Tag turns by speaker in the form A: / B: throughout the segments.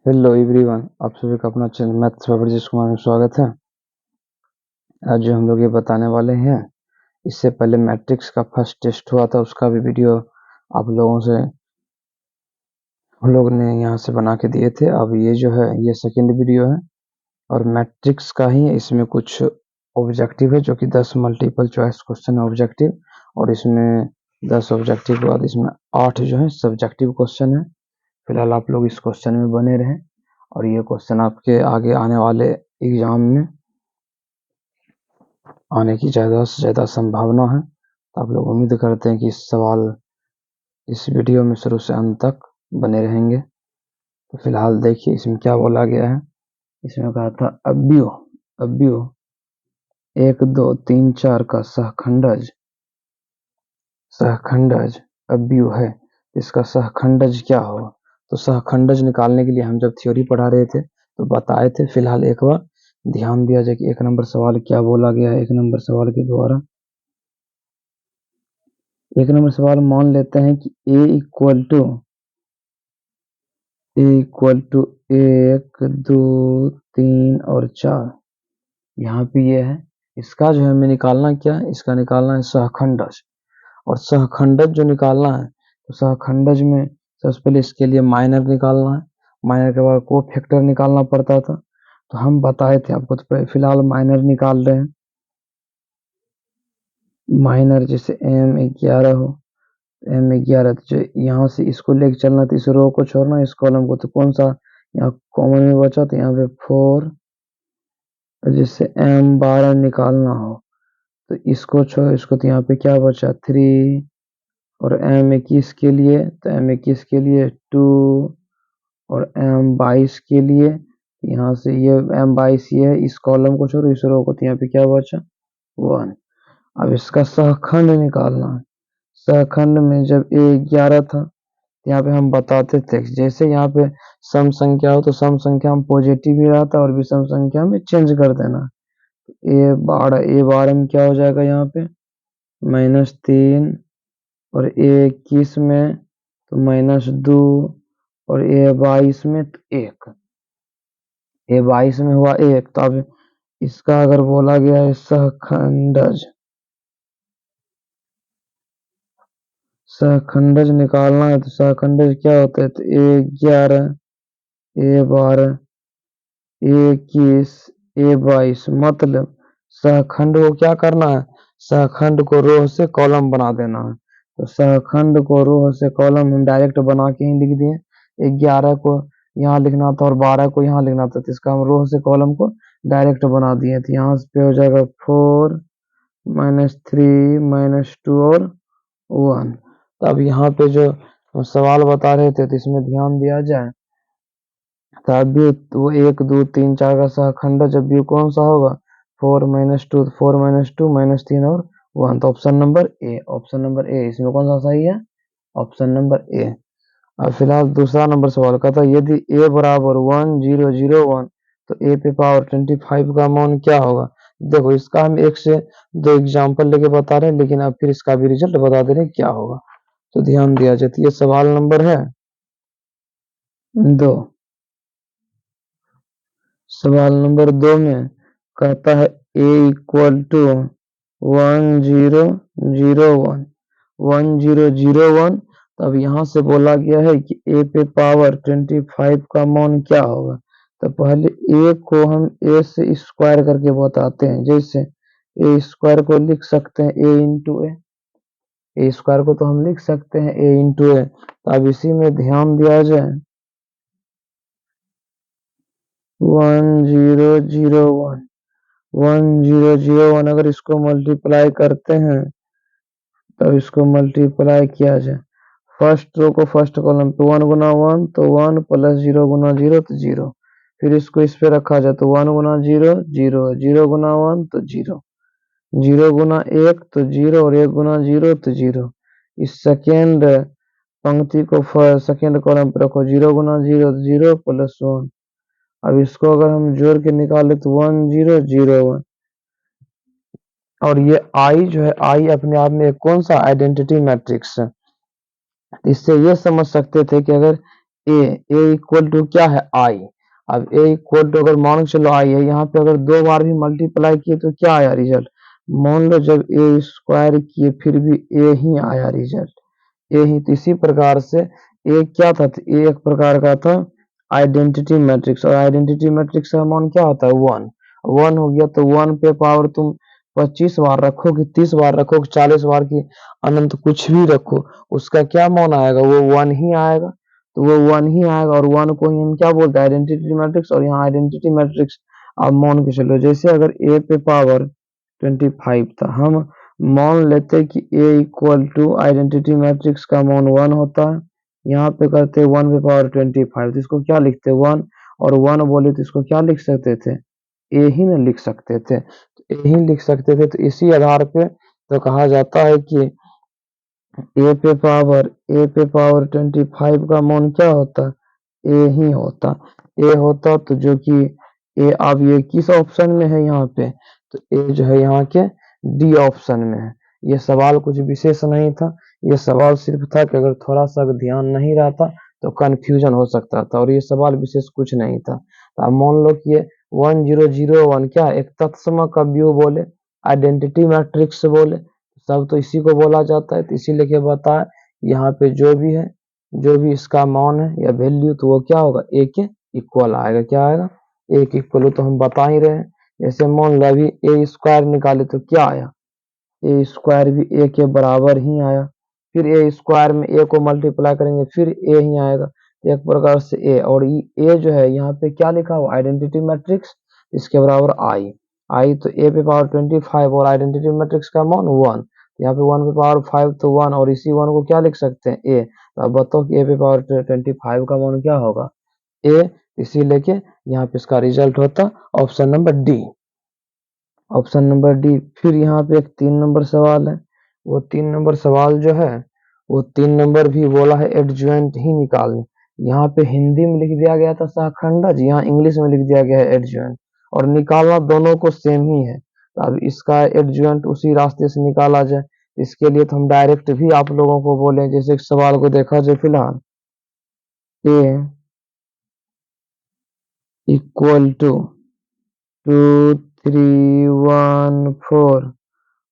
A: Hello everyone, आप सभी का अपना channel maths by Brajesh Kumar में स्वागत है। आज जो हम लोग ये बताने वाले हैं, इससे पहले मैट्रिक्स का फर्स्ट टेस्ट हुआ था, उसका भी वीडियो आप लोगों से हम लोग ने यहाँ से बना के दिए थे। अब ये जो है ये सेकंड वीडियो है और मैट्रिक्स का ही इसमें कुछ ऑब्जेक्टिव है, जो कि 10 मल्टीपल चॉइस क्वेश्चन ऑब्जेक्टिव, और इसमें 10 ऑब्जेक्टिव के बाद इसमें 8 जो है सब्जेक्टिव क्वेश्चन है। फिलहाल आप लोग इस क्वेश्चन में बने रहें और ये क्वेश्चन आपके आगे आने वाले एग्जाम में आने की ज़्यादा से ज़्यादा संभावना है। तो आप लोग उम्मीद करते हैं कि इस सवाल इस वीडियो में शुरू से अंत तक बने रहेंगे। तो फिलहाल देखिए इसमें क्या बोला गया है। इसमें कहा था अव्यव 1 2 3 4 का सहखंडज अव्यव है। इसका सहखंडज क्या होगा? तो सहखंडज निकालने के लिए हम जब थ्योरी पढ़ा रहे थे तो बताए थे। फिलहाल एक बार ध्यान दिया जाए कि 1 नंबर सवाल क्या बोला गया है। 1 नंबर सवाल के द्वारा 1 नंबर सवाल मान लेते हैं कि a इक्वल टू 1 2 3 और 4 यहाँ पे ये है। इसका जो है हमें निकालना क्या है? इसका निकालना है सहखंडज। और सहखंडज जो निकालना है तो सहखंडज में सबसे पहले इसके लिए माइनर निकालना है। माइनर के बाद कोफैक्टर निकालना पड़ता था, तो हम बताए थे आपको। तो फिलहाल माइनर निकाल रहे हैं। माइनर जैसे m11 हो, m11 तो यहाँ से इसको लेके चलना, तो इस रो को छोड़ना, इस कॉलम को। तो कौन सा यहाँ कॉमन में बचा? तो यहाँ पे 4। जैसे m12 निकालना हो तो इसको छोड़, इसको, तो यहाँ पे क्या बचा? 3। और m21 के लिए, तो m21 के लिए 2। और m22 के लिए यहाँ से ये m22 ये है, इस कॉलम को छोड़ो, इस रो को। तो यहाँ पे क्या बचा? 1। अब इसका सहखंड निकालना है। सहखंड में जब a11 था, यहाँ पे हम बताते थे जैसे यहाँ पे सम संख्या हो तो सम संख्या में पॉजिटिव ही रहता है और विषम संख्या में चेंज कर देना। a12 में क्या हो जाएगा? यहाँ पे -3। और a21 में तो -2। और a22 में तो 1। a22 में हुआ 1। तो अब इसका अगर बोला गया है सहखंडज निकालना है, तो सहखंडज क्या होता है? तो a11 a12 a21 a22, मतलब सहखंड को क्या करना है? सहखंड को रो से कॉलम बना देना है। तो सहखंड को रो से कॉलम हम डायरेक्ट बना के ही लिख दिए। 11 को यहाँ लिखना था और 12 को यहाँ लिखना था, तो इसका हम रो से कॉलम को डायरेक्ट बना दिए थे। यहाँ पे हो जाएगा 4 -3 -2 और 1। तो अब यहाँ पे जो सवाल बता रहे थे तो इसमें ध्यान दिया जाए तो अभी वो 1 2 3 4 का सहखंडज अभी कौन सा होगा? 4 -2 4 -2 -3 और 1। तो ऑप्शन नंबर ए इसमें कौन सा सही है? Option number A. अब फिलहाल दूसरा नंबर सवाल का था, यदि a बराबर 1 0 0 1 तो a पे पावर 25 का मान क्या होगा? देखो इसका हम 1 से 2 एग्जाम्पल लेके बता रहे हैं, लेकिन अब फिर इसका भी रिजल्ट बता दे रहे हैं क्या होगा। तो ध्यान दिया जाए। तो ये सवाल नंबर है 2। सवाल नंबर 2 में कहता है a इक्वल टू 1 0 0 1 1 0 0 1। तो अब यहाँ से बोला गया है कि a पे पावर 25 का मान क्या होगा? तो पहले a को हम a से स्क्वायर करके बताते हैं। जैसे a स्क्वायर को लिख सकते हैं a इंटू a स्क्वायर को तो हम लिख सकते हैं a इंटू a। तो अब इसी में ध्यान दिया जाए 1 0 0 1 1 0 0 1 अगर इसको मल्टीप्लाई करते हैं, तब इसको मल्टीप्लाई किया जाए फर्स्ट रो को फर्स्ट कॉलम पे 1 गुना 1 तो 1 प्लस 0 गुना 0 तो 0। फिर इसको इस पे रखा जाए तो 1 गुना 0 0 0 गुना 1 तो 0 0 गुना 1 तो 0 और 1 गुना 0 तो 0। इस सेकेंड पंक्ति को सेकेंड कॉलम पे रखो 0 गुना 0 तो 0 प्लस 1। अब इसको अगर हम जोड़ के निकाले तो 1 0 0 1। और ये आई जो है, आई अपने आप में कौन सा आइडेंटिटी मैट्रिक्स है। इससे ये समझ सकते थे कि अगर ए इक्वल टू क्या है आई। अब ए इक्वल टू अगर मान के चलो आई है, यहाँ पे अगर 2 बार भी मल्टीप्लाई किए तो क्या आया रिजल्ट। मान लो जब ए स्क्वायर किए फिर भी ए ही आया रिजल्ट, ए ही। तो इसी प्रकार से ए क्या था, तो ए एक प्रकार का था आइडेंटिटी मैट्रिक्स, और आइडेंटिटी मैट्रिक्स का मान क्या होता है 1। 1 हो गया तो 1 पे पावर तुम 25 बार रखो कि 30 बार रखो कि 40 बार की अनंत कुछ भी रखो, उसका क्या मान आएगा, वो 1 ही आएगा। तो वो 1 ही आएगा, और 1 को ही हम क्या बोलते हैं आइडेंटिटी मैट्रिक्स। और यहाँ आइडेंटिटी मैट्रिक्स आप मान के चलो, जैसे अगर ए पे पावर 25 था, हम मान लेते कि ए इक्वल टू आइडेंटिटी मैट्रिक्स का मान 1 होता है। यहाँ पे करते 1 पे पावर 25, तो इसको क्या लिखते 1, और 1 बोले तो इसको क्या लिख सकते थे, ए ही ना लिख सकते थे, तो ए ही लिख सकते थे। तो इसी आधार पे तो कहा जाता है कि ए पे पावर 25 का मान क्या होता, ए ही होता। ए होता तो जो कि ए, अब ये किस ऑप्शन में है यहाँ पे, तो ए जो है यहाँ के डी ऑप्शन में है। ये सवाल कुछ विशेष नहीं था, ये सवाल सिर्फ था कि अगर थोड़ा सा अगर ध्यान नहीं रहता तो कंफ्यूजन हो सकता था, और ये सवाल विशेष कुछ नहीं था। तो अब मान लो कि ये 1001 क्या एक तत्सम कव्यू बोले, आइडेंटिटी मैट्रिक्स बोले, सब तो इसी को बोला जाता है। तो इसीलिए क्या बताया, यहाँ पे जो भी है, जो भी इसका मान है या वैल्यू, तो वो क्या होगा ए के इक्वल आएगा। क्या आएगा, ए के इक्वल हो, तो हम बता ही रहे हैं। जैसे मान लो अभी ए स्क्वायर निकाले तो क्या आया, ए स्क्वायर भी ए के बराबर ही आया। फिर ए स्क्वायर में ए को मल्टीप्लाई करेंगे फिर ए ही आएगा। तो एक प्रकार से ए, और ए जो है यहाँ पे क्या लिखा हुआ आइडेंटिटी मैट्रिक्स, इसके बराबर आई। आई तो ए पे पावर 25 और आइडेंटिटी मैट्रिक्स का मान 1, यहाँ पे 1 पे पावर 5 तो 1, और इसी 1 को क्या लिख सकते हैं ए। तो अब बताओ कि ए पे पावर 25 का मान क्या होगा ए। इसी लेके यहाँ पे इसका रिजल्ट होता option number D, option number D. फिर यहाँ पे एक 3 नंबर सवाल है, वो 3 नंबर सवाल जो है, वो 3 नंबर भी बोला है एडज्वाइंट ही निकालने। यहाँ पे हिंदी में लिख दिया गया था शाखंडज, यहाँ इंग्लिश में लिख दिया गया है एडज्वाइंट, और निकालना दोनों को सेम ही है। तो अब इसका एडज्वाइंट उसी रास्ते से निकाला जाए, इसके लिए तो हम डायरेक्ट भी आप लोगों को बोले, जैसे सवाल को देखा जाए फिलहाल, ए इक्वल टू 2314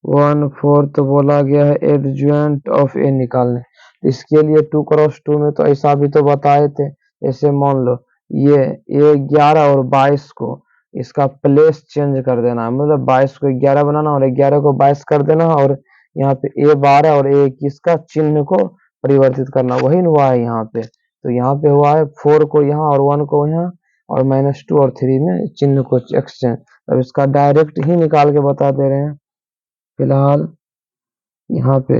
A: 1/4 तो बोला गया है एडज्वाइंट ऑफ ए निकालने। इसके लिए 2x2 में तो ऐसा भी तो बताए थे। जैसे मान लो ये ए 11 और 22 को इसका प्लेस चेंज कर देना, मतलब 22 को 11 बनाना और 11 को 22 कर देना, और यहाँ पे ए 12 और ए 21 का चिन्ह को परिवर्तित करना, वही न हुआ है यहाँ पे। तो यहाँ पे हुआ है 4 को यहाँ और 1 को यहाँ, और -2 और 3 में चिन्ह को एक्सचेंज। अब इसका डायरेक्ट ही निकाल के बता दे रहे हैं फिलहाल। यहाँ पे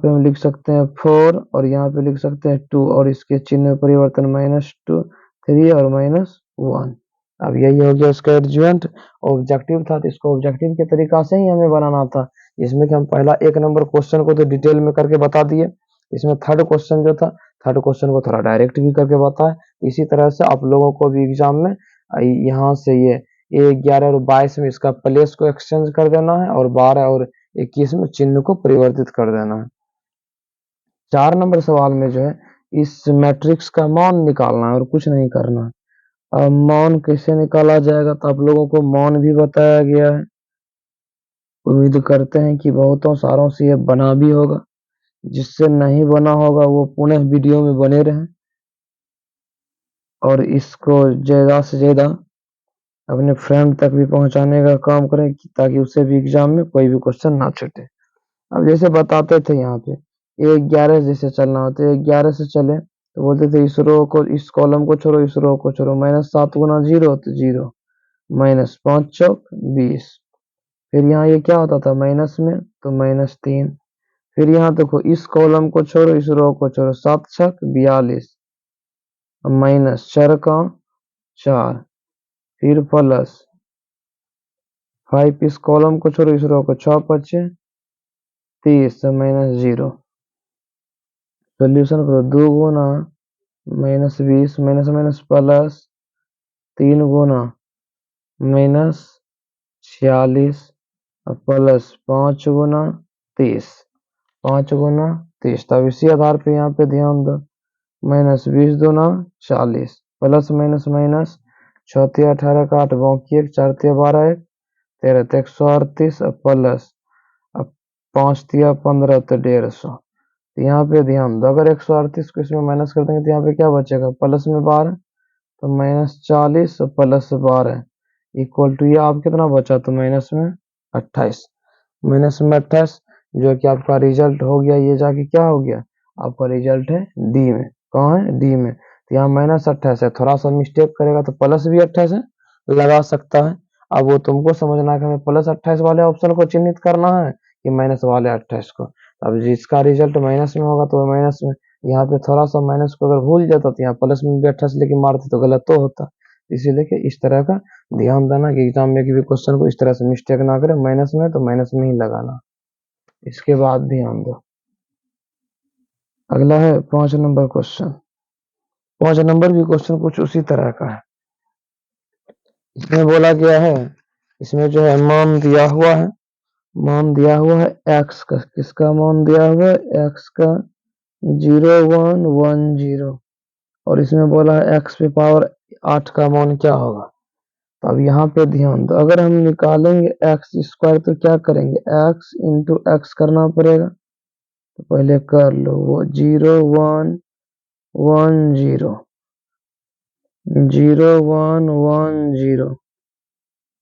A: हम लिख सकते हैं 4, और यहाँ पे लिख सकते हैं 2, और इसके चिन्ह परिवर्तन -2 3 और -1। अब यही हो गया इसका एडज्वाइंट। ऑब्जेक्टिव था तो इसको ऑब्जेक्टिव के तरीका से ही हमें बनाना था, इसमें कि हम पहला 1 नंबर क्वेश्चन को तो डिटेल में करके बता दिए, इसमें थर्ड क्वेश्चन जो था, थर्ड क्वेश्चन को थोड़ा डायरेक्ट भी करके बताए। इसी तरह से आप लोगों को भी एग्जाम में यहाँ से ये ए 11 और 22 में इसका प्लेस को एक्सचेंज कर देना है, और 12 और 21 में चिन्ह को परिवर्तित कर देना है। 4 नंबर सवाल में जो है इस मैट्रिक्स का मान निकालना है और कुछ नहीं करना है। अब मान कैसे निकाला जाएगा, तो आप लोगों को मान भी बताया गया है। उम्मीद करते हैं कि बहुतों सारों से ये बना भी होगा, जिससे नहीं बना होगा वो पुनः वीडियो में बने रहें, और इसको ज़्यादा से ज़्यादा अपने फ्रेंड तक भी पहुंचाने का काम करें, ताकि उससे भी एग्जाम में कोई भी क्वेश्चन ना छूटे। अब जैसे बताते थे यहाँ पे ए 11 जैसे चलना होता है, 11 से चले तो बोलते थे इस रो को, इस कॉलम को छोड़ो, इस रो को छोड़ो, -7 गुना 0 तो 0, -5 चौक 20। फिर यहाँ ये क्या होता था माइनस में तो -3। फिर यहाँ देखो इस कॉलम को छोड़ो, इस रो को छोड़ो, 7 छक 42, -4 का 4, फिर +5, इस कॉलम को छोड़ो, इस रो को 6 5 30 -0। सोल्यूशन करो 2 गुना -20 माइनस माइनस +3 गुना -46 और +5 गुना 30, 5 गुना 30। तब इसी आधार पे यहाँ पे ध्यान दो, माइनस 20 दूना 40 प्लस माइनस माइनस 6 18 का 8 बाकी 1 4 12 1 13 तो 138 प्लस अब 5 15 तो 150। तो यहाँ पे ध्यान दो, अगर 138 को इसमें माइनस कर देंगे तो यहाँ पे क्या बचेगा, प्लस में 12 तो माइनस 40 प्लस 12 इक्वल टू ये आप कितना बचा, तो माइनस में 28। माइनस में 28 जो कि आपका रिजल्ट हो गया, ये जाके क्या हो गया, आपका रिजल्ट है डी में। कहाँ है, डी में। तो यहाँ माइनस 28 है, थोड़ा सा मिस्टेक करेगा तो प्लस भी 28 है लगा सकता है। अब वो तुमको समझना है कि हमें प्लस 28 वाले ऑप्शन को चिन्हित करना है कि माइनस वाले 28 को। अब जिसका रिजल्ट माइनस में होगा तो माइनस में, यहाँ पे थोड़ा सा माइनस को अगर भूल जाता तो यहाँ प्लस में भी 28 लेके मारते तो गलत तो होता। इसीलिए कि इस तरह का ध्यान देना कि एग्जाम में भी क्वेश्चन को इस तरह से मिस्टेक ना करें, माइनस में तो माइनस में ही लगाना। इसके बाद ध्यान दो, अगला है 5 नंबर क्वेश्चन। 5 नंबर भी क्वेश्चन कुछ उसी तरह का है। इसमें बोला गया है, इसमें जो है मान दिया हुआ है, मान दिया हुआ है एक्स का, किसका मान दिया हुआ है, एक्स का 0 1 1 0, और इसमें बोला है एक्स पे पावर 8 का मान क्या होगा। तो अब यहाँ पे ध्यान दो, अगर हम निकालेंगे एक्स स्क्वायर तो क्या करेंगे, एक्स इंटू एक्स करना पड़ेगा। तो पहले कर लो, वो 0 1 1 0 0 1 1 0,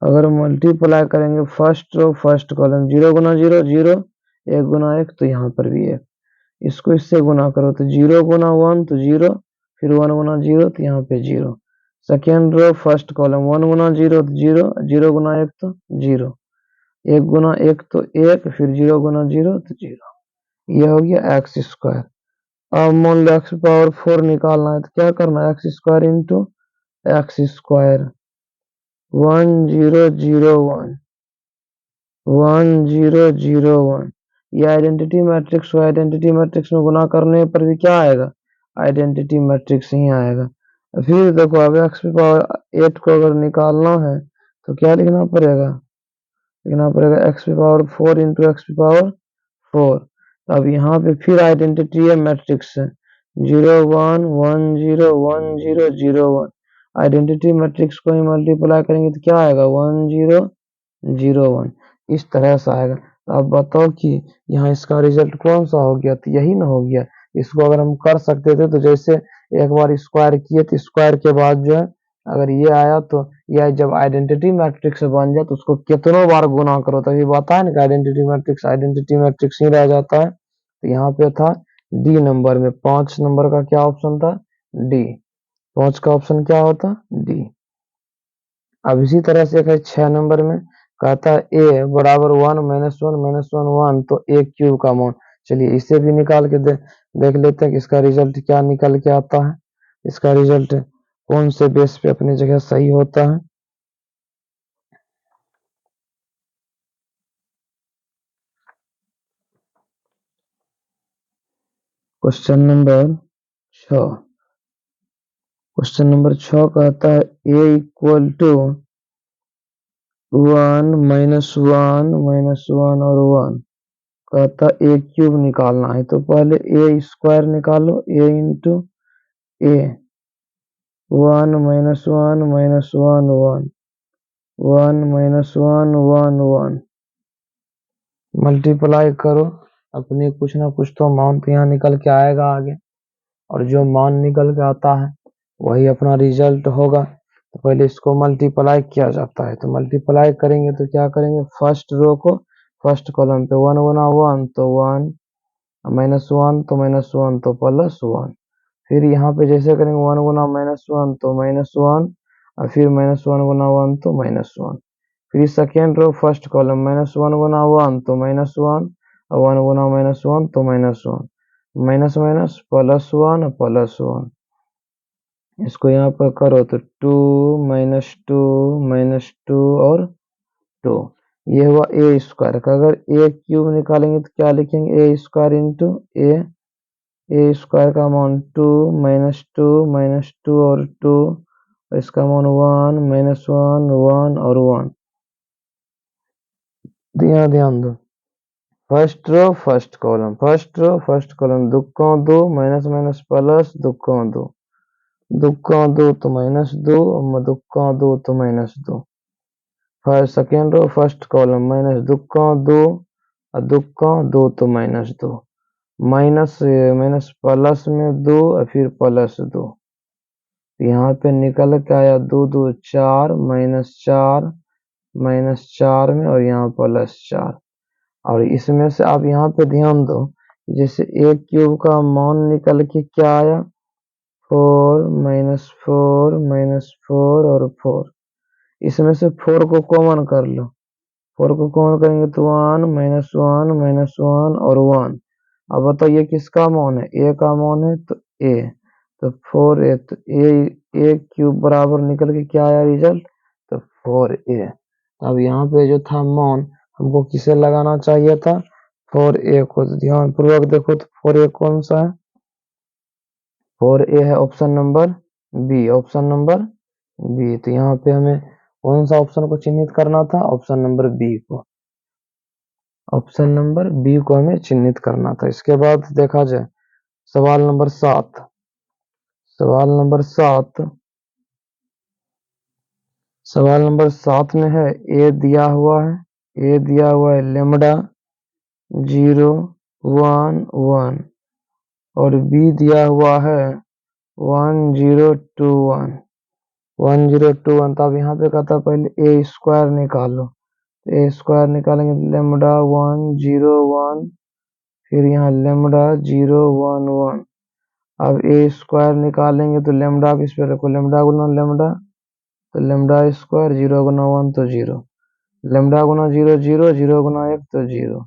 A: अगर मल्टीप्लाई करेंगे फर्स्ट रो फर्स्ट कॉलम, 0 गुना 0 0, 1 गुना 1 तो यहाँ पर भी 1, इसको इससे गुना करो तो 0 गुना 1 तो 0, फिर 1 गुना 0 तो यहाँ पे 0, सेकेंड रो फर्स्ट कॉलम 1 गुना 0 तो 0, 0 गुना 1 तो 0, 1 गुना 1 तो 1, फिर 0 गुना 0 तो 0। ये हो गया एक्स स्क्वायर। अब मान लो एक्स पावर 4 निकालना है तो क्या करना है, x square into x square 1 0 0 1 1 0 0 1, ये आइडेंटिटी मैट्रिक्स हो, आइडेंटिटी मैट्रिक्स में गुना करने पर भी क्या आएगा, आइडेंटिटी मैट्रिक्स ही आएगा। फिर देखो अब एक्स की पावर 8 को अगर निकालना है तो क्या लिखना पड़ेगा, लिखना पड़ेगा एक्स की पावर 4 इंटू एक्स की पावर 4। अब यहाँ पे फिर आइडेंटिटी है मैट्रिक्स है 0 1 1 0 1 0 0 1, आइडेंटिटी मैट्रिक्स को ही मल्टीप्लाई करेंगे तो क्या आएगा 1 0 0 1, इस तरह से आएगा। तो आप बताओ कि यहाँ इसका रिजल्ट कौन सा हो गया, तो यही ना हो गया। इसको अगर हम कर सकते थे तो जैसे एक बार स्क्वायर किए तो स्क्वायर के बाद जो है अगर ये आया तो यह जब आइडेंटिटी मैट्रिक्स बन जाए तो उसको कितनों बार गुना करो तभी बताया ना कि आइडेंटिटी मैट्रिक्स ही रह जाता है। तो यहाँ पे था डी नंबर में, 5 नंबर का क्या ऑप्शन था, डी। 5 का ऑप्शन क्या होता, डी। अब इसी तरह से एक है 6 नंबर में, कहता है ए बराबर 1 माइनस 1 माइनस 1 1 तो ए क्यूब का मान। चलिए इसे भी निकाल के देख लेते हैं कि इसका रिजल्ट क्या निकल के आता है, इसका रिजल्ट कौन से बेस पे अपनी जगह सही होता है। क्वेश्चन नंबर 6, क्वेश्चन नंबर 6 कहता है ए इक्वल टू 1 माइनस 1 और 1, कहता ए क्यूब निकालना है। तो पहले ए स्क्वायर निकालो, ए इंटू ए 1 माइनस 1 माइनस 1 1 1 माइनस 1 1 1, मल्टीप्लाई करो, अपने कुछ ना कुछ तो मान तो यहाँ निकल के आएगा आगे, और जो मान निकल के आता है वही अपना रिजल्ट होगा। तो पहले इसको मल्टीप्लाई किया जाता है, तो मल्टीप्लाई करेंगे तो क्या करेंगे, फर्स्ट रो को फर्स्ट कॉलम पे 1 गुना 1 तो 1, माइनस 1 तो माइनस 1 तो प्लस 1, फिर यहाँ पे जैसे करेंगे 1 गुना माइनस 1 तो माइनस 1, और फिर माइनस 1 गुना 1 तो माइनस 1, फिर second row first column minus 1 गुना 1 तो माइनस 1, और 1 गुना माइनस 1 तो माइनस 1, माइनस माइनस प्लस 1, इसको यहाँ पर करो तो 2 माइनस 2 और 2, ये हुआ ए स्क्वायर का। अगर ए क्यूब निकालेंगे तो क्या लिखेंगे, ए स्क्वायर इंटू ए स्क्वायर का मान 2 माइनस 2 और 2, इसका मान 1 माइनस 1 1 और 1। यहाँ ध्यान दो, first row first column, first row first column, दुक्का 2 माइनस माइनस प्लस दुक्का 2, दुक्का 2 तो माइनस 2, दुक्का 2 तो minus 2। First second row first column minus दुक्का 2 और दुक्का 2 तो माइनस 2, माइनस माइनस प्लस में 2 और फिर प्लस 2। यहाँ पे निकल के आया 2 2 4 माइनस 4 में और यहाँ प्लस 4। और इसमें से आप यहाँ पे ध्यान दो, जैसे ए क्यूब का मान निकल के क्या आया 4 माइनस 4 और 4। इसमें से 4 को कॉमन कर लो, 4 को कॉमन करेंगे तो 1 माइनस 1 और 1। अब बताइए किसका मान है, ए का मान है तो ए, तो 4a, तो ए क्यूब बराबर निकल के क्या आया रिजल्ट, तो 4a। अब यहाँ पे जो था मान हमको किसे लगाना चाहिए था, 4a को। ध्यान पूर्वक देखो तो 4a कौन सा है, 4a है option number B, option number B. तो यहाँ पे हमें कौन सा ऑप्शन को चिन्हित करना था, ऑप्शन नंबर बी को, ऑप्शन नंबर बी को हमें चिन्हित करना था। इसके बाद देखा जाए सवाल नंबर 7, सवाल नंबर 7, सवाल नंबर 7 में है ए दिया हुआ है, ए दिया हुआ है लेमडा 0 1 1 और बी दिया हुआ है 1 0 2 1 1 0 2 1। तब यहाँ पे कहता पहले ए स्क्वायर निकालो, ए स्क्वायर निकालेंगे तो लेमडा 1 0 1, फिर यहाँ लेमडा 0 1 1। अब ए स्क्वायर निकालेंगे तो लेमडा किस पे रखो, लेमडा गुना लेमडा तो लेमडा स्क्वायर, 0 गुना 1 तो 0, लेमडा गुना 0 0, 0 गुना 1 तो 0,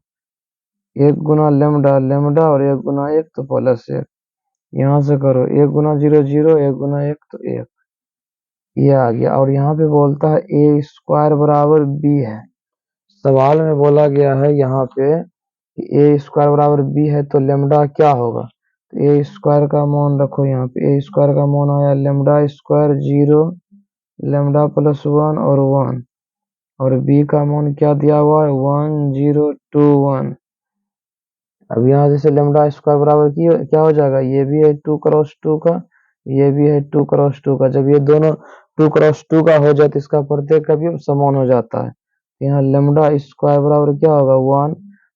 A: 1 गुना लेमडा लेमडा और 1 गुना 1 तो प्लस 1। यहाँ से करो 1 गुना 0 0, 1 गुना 1 तो 1, ये आ गया। और यहाँ पे बोलता है ए स्क्वायर बराबर बी है, सवाल में बोला गया है यहाँ पे कि ए स्क्वायर बराबर बी है तो लेमडा क्या होगा, तो ए स्क्वायर का मान रखो, यहाँ पे ए स्क्वायर का मान आया लेमडा स्क्वायर 0, लेमडा प्लस 1 और 1, और बी का मान क्या दिया हुआ है 1 0 2 1। अब यहाँ जैसे लेमडा स्क्वायर बराबर की क्या हो जाएगा, ये भी है 2 क्रॉस 2 का, ये भी है 2 क्रॉस 2 का। जब ये दोनों 2 क्रॉस 2 का हो जाए तो इसका प्रत्येक का भी समान हो जाता है। यहाँ लेमडा स्क्वायर बराबर क्या होगा 1,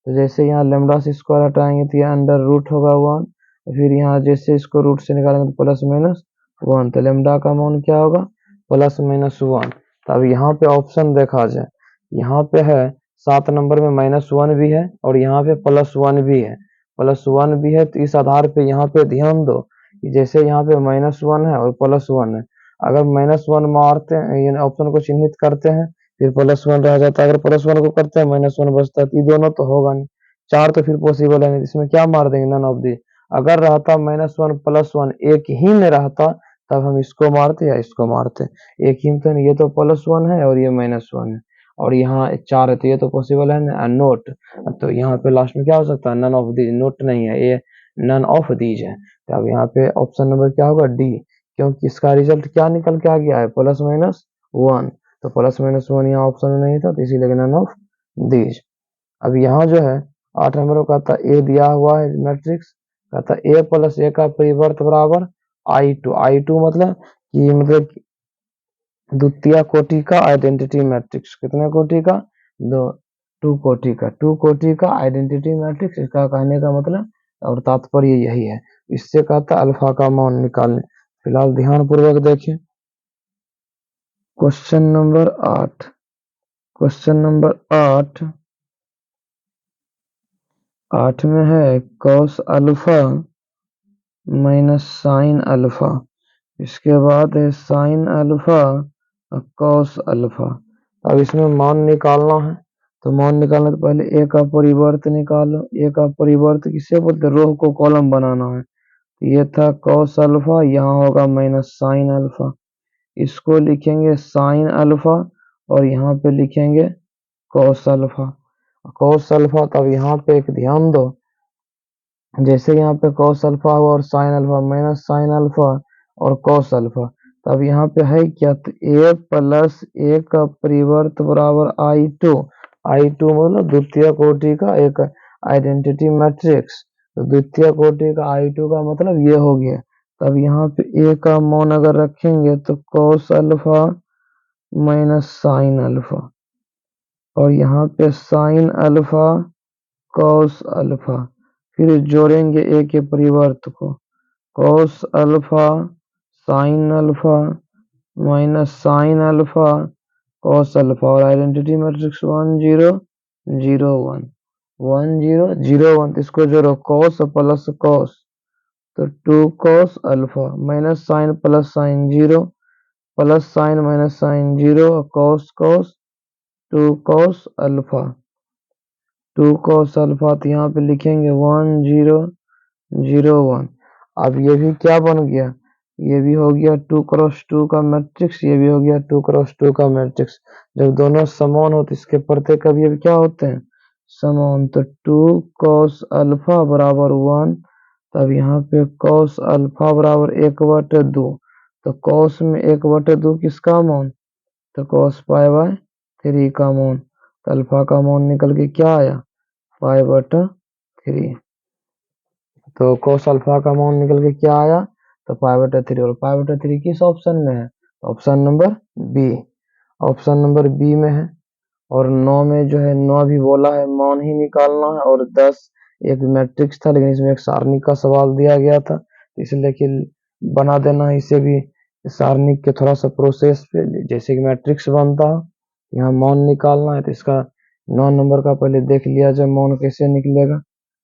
A: तो जैसे यहाँ लेमडा से स्क्वायर हटाएंगे तो यहाँ अंडर रूट होगा 1, फिर यहाँ जैसे इसको रूट से निकालेंगे तो प्लस माइनस 1, तो लेमडा का मान क्या होगा प्लस माइनस 1। तो अब यहाँ पे ऑप्शन देखा जाए, यहाँ पे है 7 नंबर में -1 भी है और यहाँ पे +1 भी है, +1 भी है। तो इस आधार पे यहाँ पे ध्यान दो कि जैसे यहाँ पे -1 है और +1 है, अगर -1 मारते हैं यानी ऑप्शन को चिन्हित करते हैं फिर +1 रह जाता है, अगर +1 को करते हैं -1 बचता है, तो ये दोनों तो होगा नहीं, 4 तो फिर पॉसिबल है नहीं, इसमें क्या मार देंगे नन ऑफ दी। अगर रहता -1 +1 एक ही में रहता तब हम इसको मारते या इसको मारते, एक ही में तो नहीं, ये तो +1 है और ये -1 है और यहाँ 4 है तो ये तो पॉसिबल है ना, नोट। तो यहाँ पे लास्ट में क्या हो सकता है नन ऑफ दीज, नोट नहीं है ये, नन ऑफ दीज है। तो अब यहाँ पे ऑप्शन नंबर क्या होगा डी, क्योंकि इसका रिजल्ट क्या निकल के आ गया है +-1, तो +-1 यहाँ ऑप्शन में नहीं था तो इसीलिए नन ऑफ दीज। अब यहाँ जो है 8 नंबर को कहता ए दिया हुआ है मैट्रिक्स, कहता ए प्लस ए का परिवर्त बराबर I2 मतलब कि द्वितीय कोटि का आइडेंटिटी मैट्रिक्स, कितने कोटि का, दो 2 कोटि का, 2 कोटि का आइडेंटिटी मैट्रिक्स। इसका कहने का मतलब और तात्पर्य यही है, इससे कहता अल्फा का मान निकालने। फिलहाल ध्यान पूर्वक देखिए क्वेश्चन नंबर 8, क्वेश्चन नंबर 8 में है cos alpha minus sine alpha, इसके बाद है साइन अल्फा और कॉस अल्फा। अब इसमें मान निकालना है, तो मान निकालने तो पहले ए का परिवर्त निकालो, ए का परिवर्त किसे बोलते हैं, रो को कॉलम बनाना है। ये था कॉस अल्फा, यहाँ होगा माइनस साइन अल्फा, इसको लिखेंगे साइन अल्फा और यहाँ पे लिखेंगे कॉस अल्फा, कॉस अल्फा। तब यहाँ पे एक ध्यान दो, जैसे यहाँ पे कॉस अल्फा हुआ और sine alpha, minus sine alpha और कॉस अल्फा, तब यहाँ पे है क्या, तो ए प्लस ए का परिवर्त बराबर I2, I2 मतलब द्वितीय कोटि का एक आइडेंटिटी मैट्रिक्स, तो द्वितीय कोटि का I2 का मतलब ये हो गया। तब यहाँ पे ए का मान अगर रखेंगे तो cos alpha minus sine alpha, और यहाँ पे साइन अल्फा cos अल्फा, फिर जोड़ेंगे ए के परिवर्त को, cos alpha sine alpha minus sine alpha cos alpha, और आइडेंटिटी मैट्रिक्स 1 0 0 1 1 0 0 1, इसको जोड़ो cos प्लस cos, तो 2 cos alpha minus sine plus sine 0 plus sine minus sine 0 cos cos 2 cos alpha 2 cos alpha, तो यहाँ पे लिखेंगे 1 0 0 1। अब ये भी क्या बन गया, ये भी हो गया 2 क्रॉस 2 का मैट्रिक्स, ये भी हो गया 2 क्रॉस 2 का मैट्रिक्स। जब दोनों समान हो तो इसके प्रत्येक का भी क्या होते हैं, समान, तो 2 cos अल्फा बराबर 1, तब यहाँ पे cos अल्फा बराबर 1/2, तो cos में 1/2 किसका मान, तो cos पाई बाय 3 का मान, तो अल्फा का मान निकल के क्या आया, पाई/3, तो cos अल्फा का मान निकल के क्या आया, तो पाई/3, और पाई/3 किस ऑप्शन में है, option number B, option number B में है। और 9 में जो है 9 भी बोला है मान ही निकालना है, और 10 एक मैट्रिक्स था लेकिन इसमें एक सारणी का सवाल दिया गया था, तो इसलिए कि बना देना है इसे भी सारणी के थोड़ा सा प्रोसेस पे, जैसे कि मैट्रिक्स बनता है, यहाँ मान निकालना है, तो इसका 9 नंबर का पहले देख लिया जाए मान कैसे निकलेगा।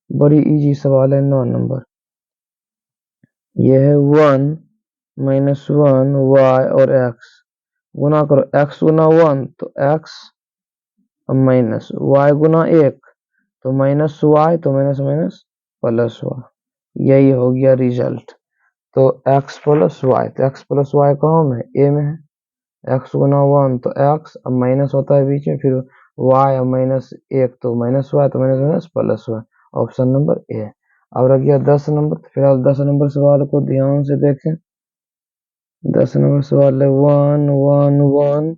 A: बड़ी इजी सवाल है 9 नंबर। यह है 1 माइनस 1 वाई और एक्स, गुना करो x गुना 1 तो x माइनस y गुना 1 तो माइनस y, तो माइनस माइनस प्लस y, यही हो गया रिजल्ट। तो x प्लस y, तो x प्लस y कहाँ में, a में है, x गुना 1 तो x, अब माइनस होता है बीच में, फिर y माइनस 1 तो माइनस y, तो minus minus plus y, option number A. अब रह गया 10 नंबर, तो फिलहाल 10 नंबर सवाल को ध्यान से देखें। 10 नंबर सवाल है 1 1 1